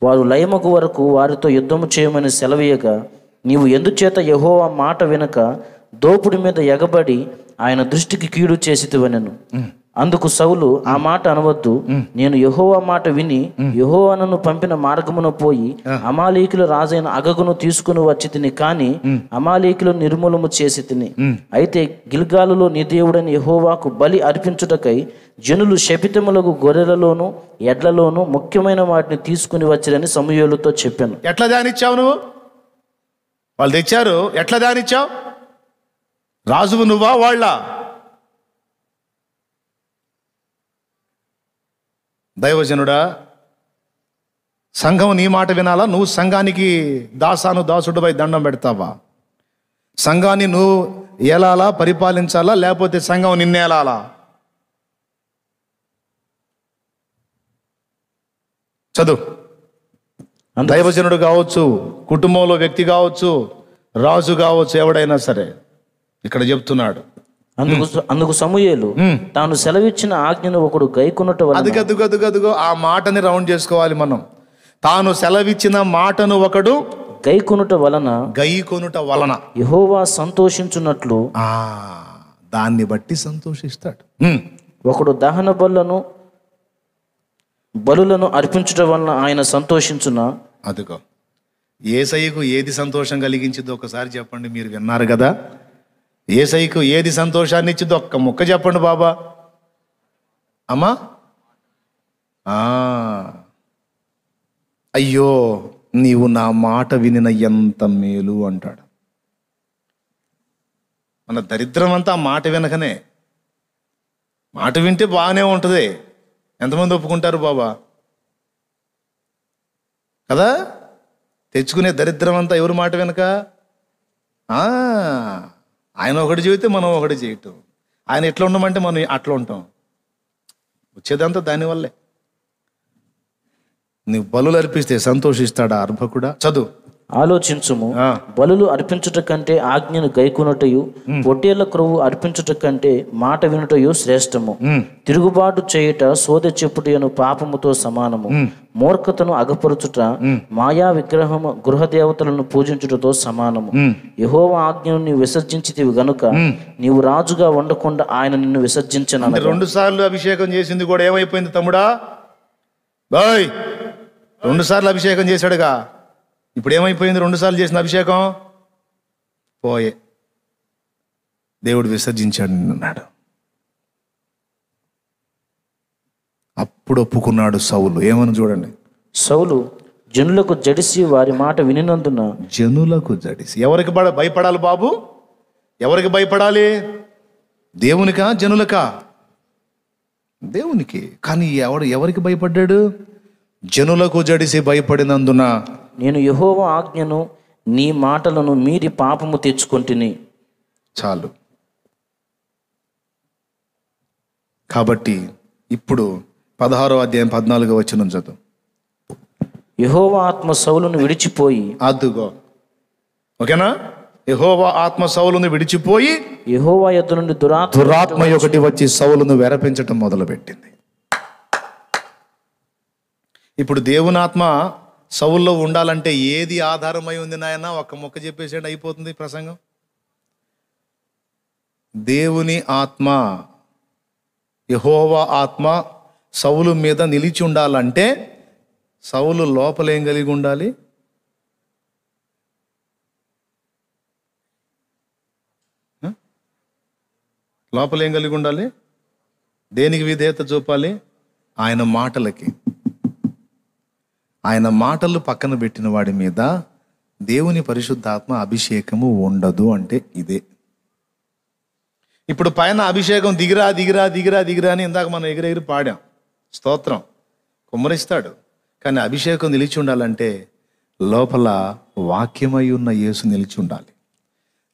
వారు లయమగు వరకు వారితో యుద్ధము చేయమని సెలవీయగా నీవు ఎందుచేత యెహోవా మాట వినక దోపుడి మీద ఎగబడి ఆయన దృష్టికి కీడు చేసితివనెను. అందుకు సౌలు, ఆ మాట అనవద్దు, నేను యెహోవా మాట విని యెహోవా నన్ను పంపిన మార్గమున పోయి అమాలేకుల రాజైన అగగును తీసుకుని వచ్చి తిని, కాని అమాలేకులను నిర్మూలము చేసి తిని. అయితే గిల్గాలులో నీ దేవుడైన యెహోవాకు బలి అర్పించుటకై జనులు శపితములకు గొర్రెలలోను ఎడ్లలోను ముఖ్యమైన వాటిని తీసుకుని వచ్చిరని సమూయేలుతో చెప్పాను. ఎట్లా ధ్యానిచ్చావు నువ్వు? వాళ్ళు తెచ్చారు, ఎట్లా ధ్యానిచ్చావు? రాజువు నువ్వా వాళ్ళ? దైవజనుడా, సంఘం నీ మాట వినాలా? నువ్వు సంఘానికి దాసుడుపై దండం పెడతావా? సంఘాన్ని నువ్వు ఏలాలా, పరిపాలించాలా, లేకపోతే సంఘం నిన్నేలాలా? చదువు. దైవజనుడు కావచ్చు, కుటుంబంలో వ్యక్తి కావచ్చు, రాజు కావచ్చు, ఎవడైనా సరే ఇక్కడ చెప్తున్నాడు. అందుకు సమూయేలు తాను సెలవిచ్చిన ఆజ్ఞను ఒకడు గైకొనుట వలన. అదుగో ఆ మాటని రౌండ్ చేసుకోవాలి మనం. తాను సెలవిచ్చిన మాటను ఒకడు గైకొనుట వలన యెహోవా సంతోషించున్నట్లు దాన్ని బట్టి సంతోషిస్తాడు. ఒకడు దహన బలులను అర్పించుట వలన ఆయన సంతోషించునా? అదుగో యేసయ్యకు ఏది సంతోషం కలిగించిందో ఒకసారి చెప్పండి. మీరు విన్నారు కదా, యేసయ్యకు ఏది సంతోషాన్ని ఇచ్చిందో ఒక్క ముక్క చెప్పండి బాబా. అమ్మా, అయ్యో నీవు నా మాట వినిన ఎంత మేలు అంటాడు. మన దరిద్రం అంతా మాట వినకనే. మాట వింటే బాగానే ఉంటుంది. ఎంతమంది ఒప్పుకుంటారు బాబా? కదా, తెచ్చుకునే దరిద్రం అంతా ఎవరి మాట వెనక? ఆయన ఒకటి చెబితే మనం ఒకటి చేయటం. ఆయన ఎట్లా ఉండమంటే మనం అట్లా ఉంటాం. వచ్చేదంతా దానివల్లే. నువ్వు బలులు అర్పిస్తే సంతోషిస్తాడా అర్భకుడా? చదువు. ఆలోచించుము, బలులు అర్పించుట కంటే ఆజ్ఞను గైకొనుటయు పొట్టేళ్ల క్రొవ్వు అర్పించుట కంటే మాట వినుటయు శ్రేష్టము. తిరుగుబాటు చేయుట సోదె చెప్పుటను పాపముతో సమానము. మూర్ఖతను అగపరుచుట మాయా విగ్రహము గృహదేవతలను పూజించుటతో సమానము. యెహోవా ఆజ్ఞను నీవు విసర్జించితివి గనుక నీవు రాజుగా ఉండకుండా ఆయన నిన్ను విసర్జించను. 2 సార్లు అభిషేకం చేసింది కూడా ఏమైపోయింది తమ్ముడా? 2 సార్లు అభిషేకం చేశాడుగా. ఇప్పుడు ఏమైపోయింది? 2 సార్లు చేసిన అభిషేకం పోయే. దేవుడు విసర్జించాడు నిన్నాడు. అప్పుడు ఒప్పుకున్నాడు సౌలు. ఏమని చూడండి. సౌలు జనులకు జడిసి వారి మాట వినినందున. జనులకు జడిసి ఎవరికి భయపడాలి బాబు? ఎవరికి భయపడాలి? దేవునికా జనులకా? దేవునికి. కానీ ఎవరికి భయపడ్డాడు? జనులకు జడిసి భయపడినందున నేను యెహోవా ఆజ్ఞను నీ మాటలను మీరి పాపము తెచ్చుకొంటిని. చాలు. కాబట్టి ఇప్పుడు 16వ అధ్యాయం 14వ వచనం చదువు. యెహోవా ఆత్మ సౌలును విడిచిపోయి, అదుగో, ఓకేనా? యెహోవా ఆత్మ సౌలును విడిచిపోయి యెహోవా యొద్ద నుండి దురాత్మ ఒకటి వచ్చి సౌలును వెరపించటం మొదలుపెట్టింది. ఇప్పుడు దేవుని ఆత్మ సౌల్లో ఉండాలంటే ఏది ఆధారమై ఉంది నాయన? ఒక్క మొక్క చెప్పేసేయండి, అయిపోతుంది ప్రసంగం. దేవుని ఆత్మ, యెహోవా ఆత్మ సౌలు మీద నిలిచి ఉండాలంటే సౌలు లోపల ఏం కలిగి ఉండాలి? లోపల ఏం కలిగి ఉండాలి? దేనికి విధేయత చూపాలి? ఆయన మాటలకి. ఆయన మాటలు పక్కన పెట్టిన వాడి మీద దేవుని పరిశుద్ధాత్మ అభిషేకము ఉండదు అంటే ఇదే. ఇప్పుడు పైన అభిషేకం దిగిరా దిగిరా దిగిరా దిగిరా అని ఇందాక మనం ఎగిరెగిరి పాడాం, స్తోత్రం, కుమ్మరిస్తాడు. కానీ అభిషేకం నిలిచి ఉండాలంటే లోపల వాక్యమై ఉన్న యేసు నిలిచి ఉండాలి.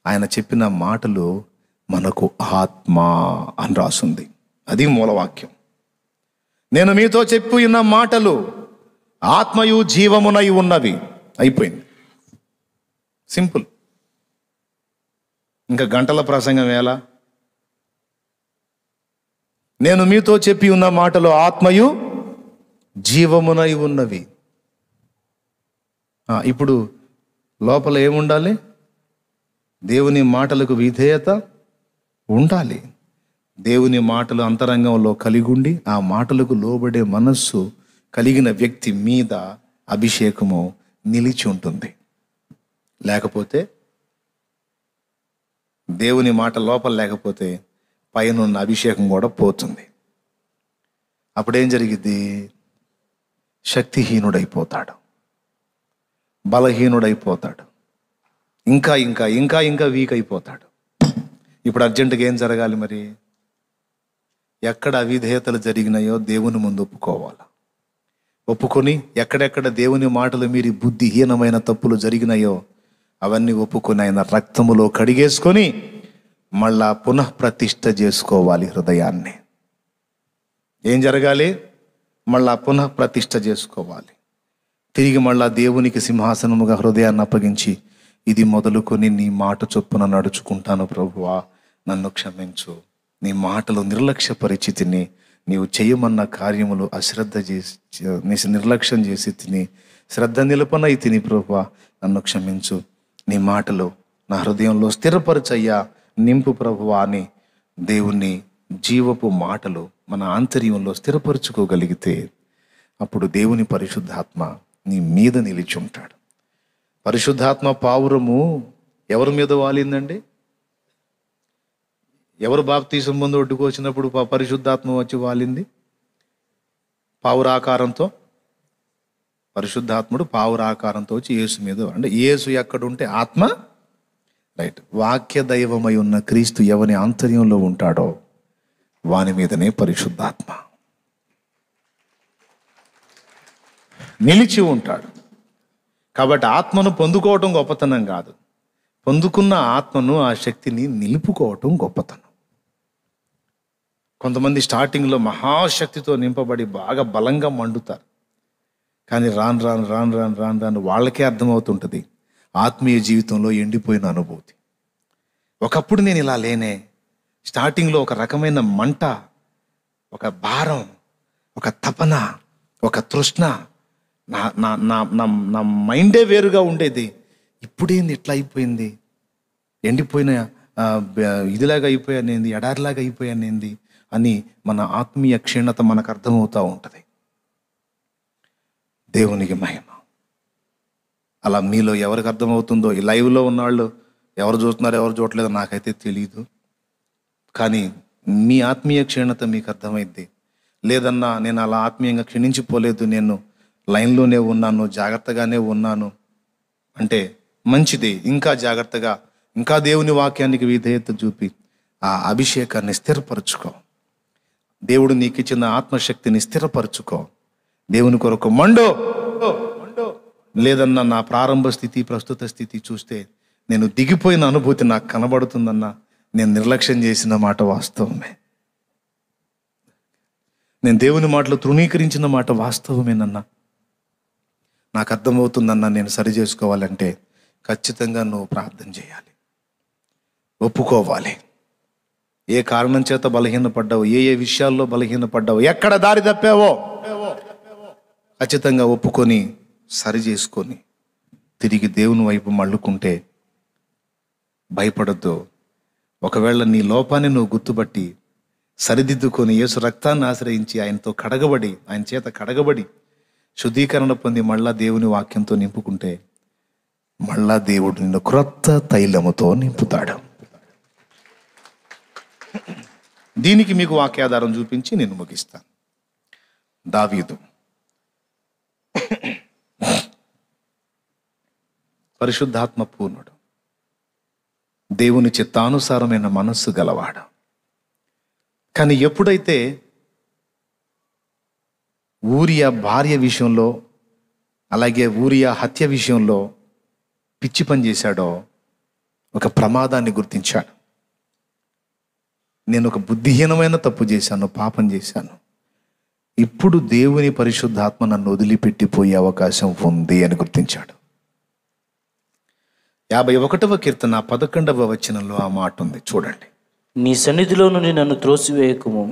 ఆయన చెప్పిన మాటలు మనకు ఆత్మ అని రాసుంది, అది మూలవాక్యం. నేను మీతో చెప్పి ఉన్న మాటలు ఆత్మయు జీవమునై ఉన్నవి. అయిపోయింది, సింపుల్. ఇంకా గంటల ప్రసంగం ఎలా? నేను మీతో చెప్పి ఉన్న మాటలు ఆత్మయు జీవమునై ఉన్నవి. ఇప్పుడు లోపల ఏముండాలి? దేవుని మాటలకు విధేయత ఉండాలి. దేవుని మాటలు అంతరంగంలో కలిగుండి ఆ మాటలకు లోబడే మనస్సు కలిగిన వ్యక్తి మీద అభిషేకము నిలిచి ఉంటుంది. లేకపోతే దేవుని మాట లోపల లేకపోతే పైన ఉన్న అభిషేకం కూడా పోతుంది. అప్పుడేం జరిగిద్ది? శక్తిహీనుడైపోతాడు, బలహీనుడైపోతాడు, ఇంకా ఇంకా ఇంకా ఇంకా వీక్ అయిపోతాడు. ఇప్పుడు అర్జెంటుగా ఏం జరగాలి మరి? ఎక్కడ అవిధేయతలు జరిగినాయో దేవుని ముందు ఒప్పుకోవాలి. ఒప్పుకొని ఎక్కడెక్కడ దేవుని మాటలు మీరి బుద్ధిహీనమైన తప్పులు జరిగినాయో అవన్నీ ఒప్పుకొని ఆయన రక్తములో కడిగేసుకొని మళ్ళా పునఃప్రతిష్ఠ చేసుకోవాలి హృదయాన్ని. ఏం జరగాలి? మళ్ళా పునఃప్రతిష్ఠ చేసుకోవాలి. తిరిగి మళ్ళా దేవునికి సింహాసనముగా హృదయాన్ని అప్పగించి, ఇది మొదలుకొని నీ మాట చొప్పున నడుచుకుంటాను ప్రభువా, నన్ను క్షమించు. నీ మాటలు నిర్లక్ష్య పరిచితిని, నీవు చేయమన్న కార్యములు అశ్రద్ధ చేసి నిర్లక్ష్యం చేసి తిని, శ్రద్ధ నిలపనై తిని ప్రభువా, నన్ను క్షమించు. నీ మాటలు నా హృదయంలో స్థిరపరచయ్యా, నింపు ప్రభువా అని దేవుని జీవపు మాటలు మన ఆంతర్యంలో స్థిరపరచుకోగలిగితే అప్పుడు దేవుని పరిశుద్ధాత్మ నీ మీద నిలిచి ఉంటాడు. పరిశుద్ధాత్మ పావురము ఎవరి మీద వాలిందండి? ఎవరు బాప్తీసం ముందు ఒడ్డుకు వచ్చినప్పుడు పరిశుద్ధాత్మ వచ్చి వాలింది? పావురాకారంతో. పరిశుద్ధాత్ముడు పావురాకారంతో వచ్చి యేసు మీద, అంటే యేసు ఎక్కడుంటే ఆత్మ, రైట్, వాక్య దైవమై ఉన్న క్రీస్తు ఎవని ఆంతర్యంలో ఉంటాడో వాని మీదనే పరిశుద్ధాత్మ నిలిచి ఉంటాడు. కాబట్టి ఆత్మను పొందుకోవటం గొప్పతనం కాదు, పొందుకున్న ఆత్మను, ఆ శక్తిని నిలుపుకోవటం గొప్పతనం. కొంతమంది స్టార్టింగ్లో మహాశక్తితో నింపబడి బాగా బలంగా మండుతారు. కానీ రాను రాను రాను రాను రాను రాను వాళ్ళకే అర్థమవుతుంటుంది ఆత్మీయ జీవితంలో ఎండిపోయిన అనుభూతి. ఒకప్పుడు నేను ఇలా లేనే, స్టార్టింగ్లో ఒక రకమైన మంట, ఒక భారం, ఒక తపన, ఒక తృష్ణ, నా నా నా నా నా మైండే వేరుగా ఉండేది. ఇప్పుడేంది ఇట్లా అయిపోయింది? ఎండిపోయిన ఇదిలాగా అయిపోయానేంది, ఎడారిలాగా అయిపోయానేంది అని మన ఆత్మీయ క్షీణత మనకు అర్థమవుతూ ఉంటుంది. దేవునికి మహిమ. అలా మీలో ఎవరికి అర్థమవుతుందో, ఈ లైవ్లో ఉన్నవాళ్ళు ఎవరు చూస్తున్నారో ఎవరు చూడలేదో నాకైతే తెలియదు, కానీ మీ ఆత్మీయ క్షీణత మీకు అర్థమైద్ది. లేదన్నా నేను అలా ఆత్మీయంగా క్షీణించిపోలేదు, నేను లైన్లోనే ఉన్నాను, జాగ్రత్తగానే ఉన్నాను అంటే మంచిది. ఇంకా జాగ్రత్తగా, ఇంకా దేవుని వాక్యానికి విధేయత చూపి ఆ అభిషేకాన్ని స్థిరపరచుకో. దేవుడు నీకు ఇచ్చిన ఆత్మశక్తిని స్థిరపరచుకో. దేవుని కొరకు మండు. లేదన్నా నా ప్రారంభ స్థితి ప్రస్తుత స్థితి చూస్తే నేను దిగిపోయిన అనుభూతి నాకు కనబడుతుందన్నా నేను నిర్లక్ష్యం చేసిన మాట వాస్తవమే. నేను దేవుని మాటలు తృణీకరించిన మాట వాస్తవమేనన్నా, నాకు అర్థమవుతుందన్నా, నేను సరి చేసుకోవాలంటే ఖచ్చితంగా నువ్వు ప్రార్థన చేయాలి, ఒప్పుకోవాలి. ఏ కారణం చేత బలహీనపడ్డావు, ఏ ఏ విషయాల్లో బలహీనపడ్డావు, ఎక్కడ దారి తప్పావో ఖచ్చితంగా ఒప్పుకొని సరి చేసుకొని తిరిగి దేవుని వైపు మళ్ళుకుంటే భయపడద్దు. ఒకవేళ నీ లోపాన్ని నువ్వు గుర్తుపట్టి సరిదిద్దుకొని యేసు రక్తాన్ని ఆశ్రయించి ఆయనతో కడగబడి, ఆయన చేత కడగబడి శుద్ధీకరణ పొంది మళ్ళా దేవుని వాక్యంతో నింపుకుంటే మళ్ళా దేవుడు నిన్ను క్రొత్త తైలముతో నింపుతాడు. దీనికి మీకు వాక్యాధారం చూపించి నేను ముగిస్తాను. దావీదు పరిశుద్ధాత్మ పూర్ణుడు, దేవుని చిత్తానుసారమైన మనస్సు గలవాడు. కానీ ఎప్పుడైతే ఊరియా భార్య విషయంలో, అలాగే ఊరియా హత్య విషయంలో పిచ్చి పని చేశాడో ఒక ప్రమాదాన్ని గుర్తించాడు. నేను ఒక బుద్ధిహీనమైన తప్పు చేశాను, పాపం చేశాను, ఇప్పుడు దేవుని పరిశుద్ధాత్మ నన్ను వదిలిపెట్టిపోయే అవకాశం ఉంది అని గుర్తించాడు. 51వ కీర్తన 11వ వచనంలో ఆ మాట ఉంది, చూడండి. నీ సన్నిధిలో నుండి నన్ను త్రోసివేయకుము,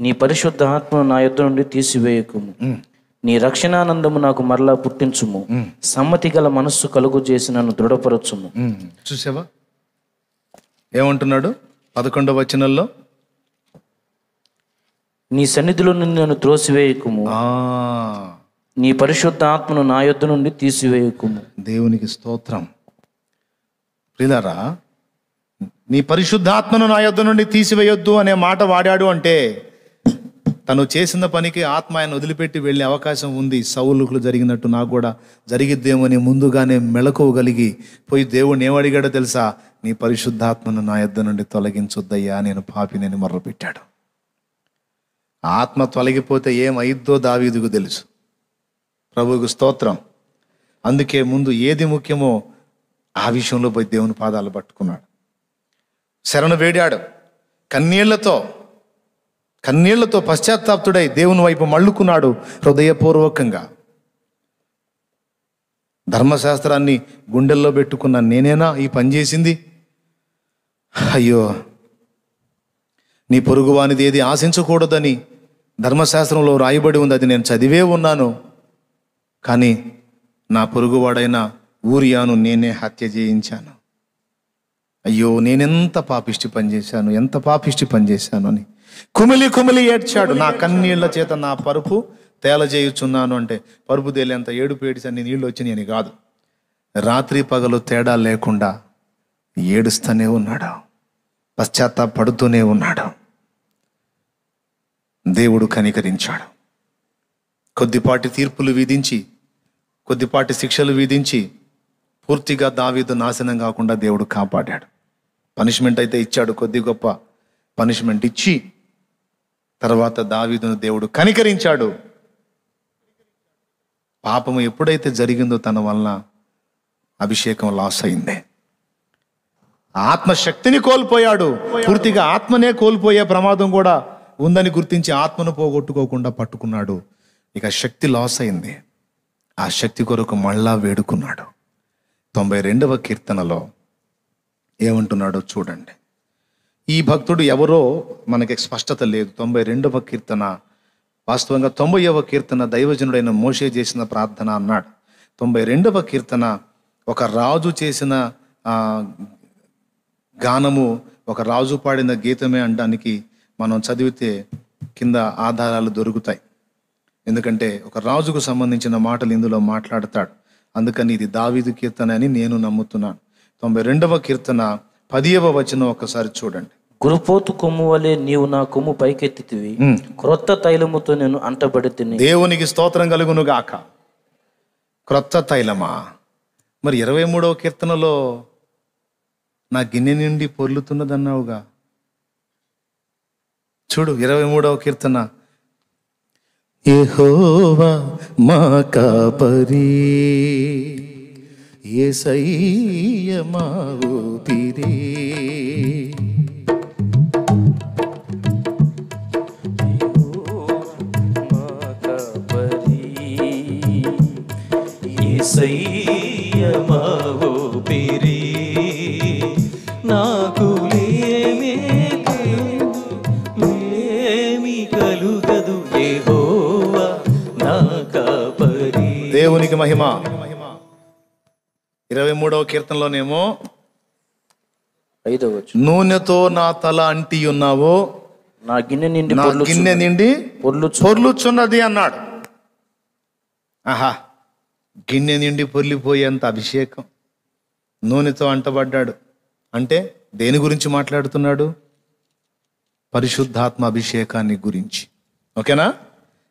నీ పరిశుద్ధ ఆత్మను నా యొద్ద నుండి తీసివేయకుము. నీ రక్షణానందము నాకు మరలా పుట్టించుము, సమ్మతి గల మనస్సు కలుగు చేసి నన్ను దృఢపరచుము. చూసావా ఏమంటున్నాడు 11వ వచనంలో? నీ సన్నిధిలో నుండి నన్ను త్రోసివేయకుము, నీ పరిశుద్ధ ఆత్మను నా యొద్ద నుండి తీసివేయకుము. దేవునికి స్తోత్రం. ప్రియులారా, నీ పరిశుద్ధాత్మను నా యొద్ద నుండి తీసివేయొద్దు అనే మాట వాడాడు అంటే తను చేసిన పనికి ఆత్మ ఆయన వదిలిపెట్టి వెళ్ళే అవకాశం ఉంది. సౌలుకు జరిగినట్టు నాకు కూడా జరిగిద్దేమని ముందుగానే మెళకువగలిగి పోయి దేవుడిని ఏమడిగాడో తెలుసా? నీ పరిశుద్ధాత్మను నా యొద్ద నుండి తొలగించొద్దయ్యా, నేను పాపినని మొర్రపెట్టాడు. ఆత్మ తొలగిపోతే ఏమైద్దో దావీదుకు తెలుసు. ప్రభువుకు స్తోత్రం. అందుకే ముందు ఏది ముఖ్యమో ఆ విషయంలో పోయి దేవుని పాదాలు పట్టుకున్నాడు, శరణు వేడాడు. కన్నీళ్లతో పశ్చాత్తాప్తుడై దేవుని వైపు మళ్ళుకున్నాడు హృదయపూర్వకంగా. ధర్మశాస్త్రాన్ని గుండెల్లో పెట్టుకున్న నేనేనా ఈ పని చేసింది? అయ్యో, నీ పొరుగువానిది ఏది ఆశించకూడదని ధర్మశాస్త్రంలో రాయబడి ఉంది, అది నేను చదివే ఉన్నాను. కానీ నా పొరుగువాడైన ఊరియాను నేనే హత్య చేయించాను. అయ్యో, నేనెంత పాపిష్టి పనిచేశాను, ఎంత పాపిష్టి పనిచేశాను అని కుమిలి కుమిలి ఏడ్చాడు. నా కన్నీళ్ల చేత నా పరుపు తేలజేయుచున్నాను అంటే పరుపు తేలేంత ఏడుపు ఏడిసి అన్ని నీళ్ళు వచ్చినాయి అని కాదు, రాత్రి పగలు తేడా లేకుండా ఏడుస్తూనే ఉన్నాడు, పశ్చాత్తాపడుతూనే ఉన్నాడు. దేవుడు కనికరించాడు. కొద్దిపాటి తీర్పులు విధించి, కొద్దిపాటి శిక్షలు విధించి పూర్తిగా దావీదు నాశనం కాకుండా దేవుడు కాపాడాడు. పనిష్మెంట్ అయితే ఇచ్చాడు, కొద్ది గొప్ప పనిష్మెంట్ ఇచ్చి తర్వాత దావీదును దేవుడు కనికరించాడు. పాపము ఎప్పుడైతే జరిగిందో తన వలన అభిషేకం లాస్ అయింది. ఆత్మశక్తిని కోల్పోయాడు. పూర్తిగా ఆత్మనే కోల్పోయే ప్రమాదం కూడా ఉందని గుర్తించి ఆత్మను పోగొట్టుకోకుండా పట్టుకున్నాడు. ఇక శక్తి లాస్ అయింది. ఆ శక్తి కొరకు మళ్ళా వేడుకున్నాడు. 92వ కీర్తనలో ఏమంటున్నాడో చూడండి. ఈ భక్తుడు ఎవరో మనకి స్పష్టత లేదు. 92వ కీర్తన వాస్తవంగా 90వ కీర్తన దైవజనుడైన మోషే చేసిన ప్రార్థన అన్నాడు. 92వ కీర్తన ఒక రాజు చేసిన గానము, ఒక రాజు పాడిన గీతమే అనడానికి మనం చదివితే కింద ఆధారాలు దొరుకుతాయి. ఎందుకంటే ఒక రాజుకు సంబంధించిన మాటలు ఇందులో మాట్లాడతాడు. అందుకని ఇది దావీదు కీర్తన అని నేను నమ్ముతున్నాను. 92వ కీర్తన 10వ వచనం ఒకసారి చూడండి. గురుపోతు కొమ్ము వలె నీవు నా కొమ్ము పైకెత్తితివి, క్రొత్త తైలముతో నేను అంటబడి తిని. దేవునికి స్తోత్రం కలుగును గాక. క్రొత్త తైలమా? మరి 23వ కీర్తనలో నా గిన్నె నుండి పొర్లుతున్నదన్నావుగా. చూడు 23వ కీర్తన, యెహోవా మా కాపరి, యేసయ్య మా ఊపిరి. యేసయ్య మా ఊపిరి, నాకు లేమి కలుగదు, యెహోవా నా కాపరి. దేవునికి మహిమ. 23వ కీర్తనలోనేమో 5వ వచనం, నూనెతో నా తల అంటి ఉన్నావో, నా గిన్నె నిండి నా గిన్నె నిండి పొర్లుచున్నది అన్నాడు. ఆహా, గిన్నె నిండి పొర్లిపోయేంత అభిషేకం, నూనెతో అంటబడ్డాడు. అంటే దేని గురించి మాట్లాడుతున్నాడు? పరిశుద్ధాత్మ అభిషేకాన్ని గురించి. ఓకేనా?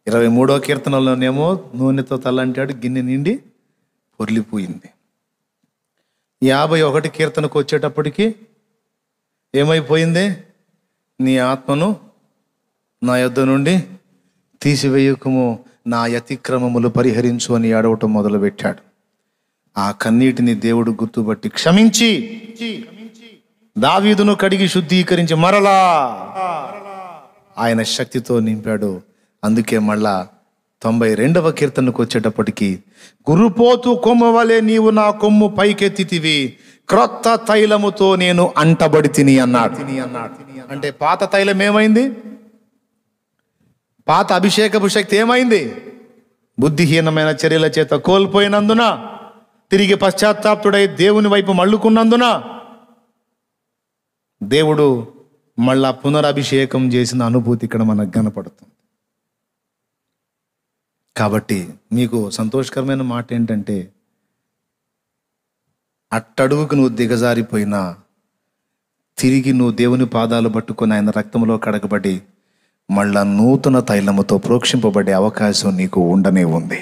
23వ కీర్తనలోనేమో నూనెతో తల అంటాడు, గిన్నె నిండి పొర్లిపోయింది. 51 కీర్తనకు వచ్చేటప్పటికి ఏమైపోయింది? నీ ఆత్మను నా యొద్ద నుండి తీసివేయకుము, నా అతిక్రమములు పరిహరించు అని ఏడవటం మొదలుపెట్టాడు. ఆ కన్నీటిని దేవుడు గుర్తుపట్టి క్షమించి దావీదును కడిగి శుద్ధీకరించి మరలా ఆయన శక్తితో నింపాడు. అందుకే మళ్ళా 92వ కీర్తనకు వచ్చేటప్పటికి, గురుపోతు కొమ్మ వలె నీవు నా కొమ్ము పైకెత్తితివి, క్రొత్త తైలముతో నేను అంటబడి తిని అన్నాడు. అంటే పాత తైలం ఏమైంది? పాత అభిషేకపు శక్తి ఏమైంది? బుద్ధిహీనమైన చర్యల చేత కోల్పోయినందున, తిరిగి పశ్చాత్తాప్తుడై దేవుని వైపు మళ్ళుకున్నందున దేవుడు మళ్ళా పునరభిషేకం చేసిన అనుభూతి ఇక్కడ మనకు కనపడుతుంది. కాబట్టి మీకు సంతోషకరమైన మాట ఏంటంటే, అట్టడుగుకు నువ్వు దిగజారిపోయినా తిరిగి నువ్వు దేవుని పాదాలు పట్టుకొని ఆయన రక్తంలో కడగబడి మళ్ళా నూతన తైలముతో ప్రోక్షింపబడే అవకాశం నీకు ఉండనే ఉంది.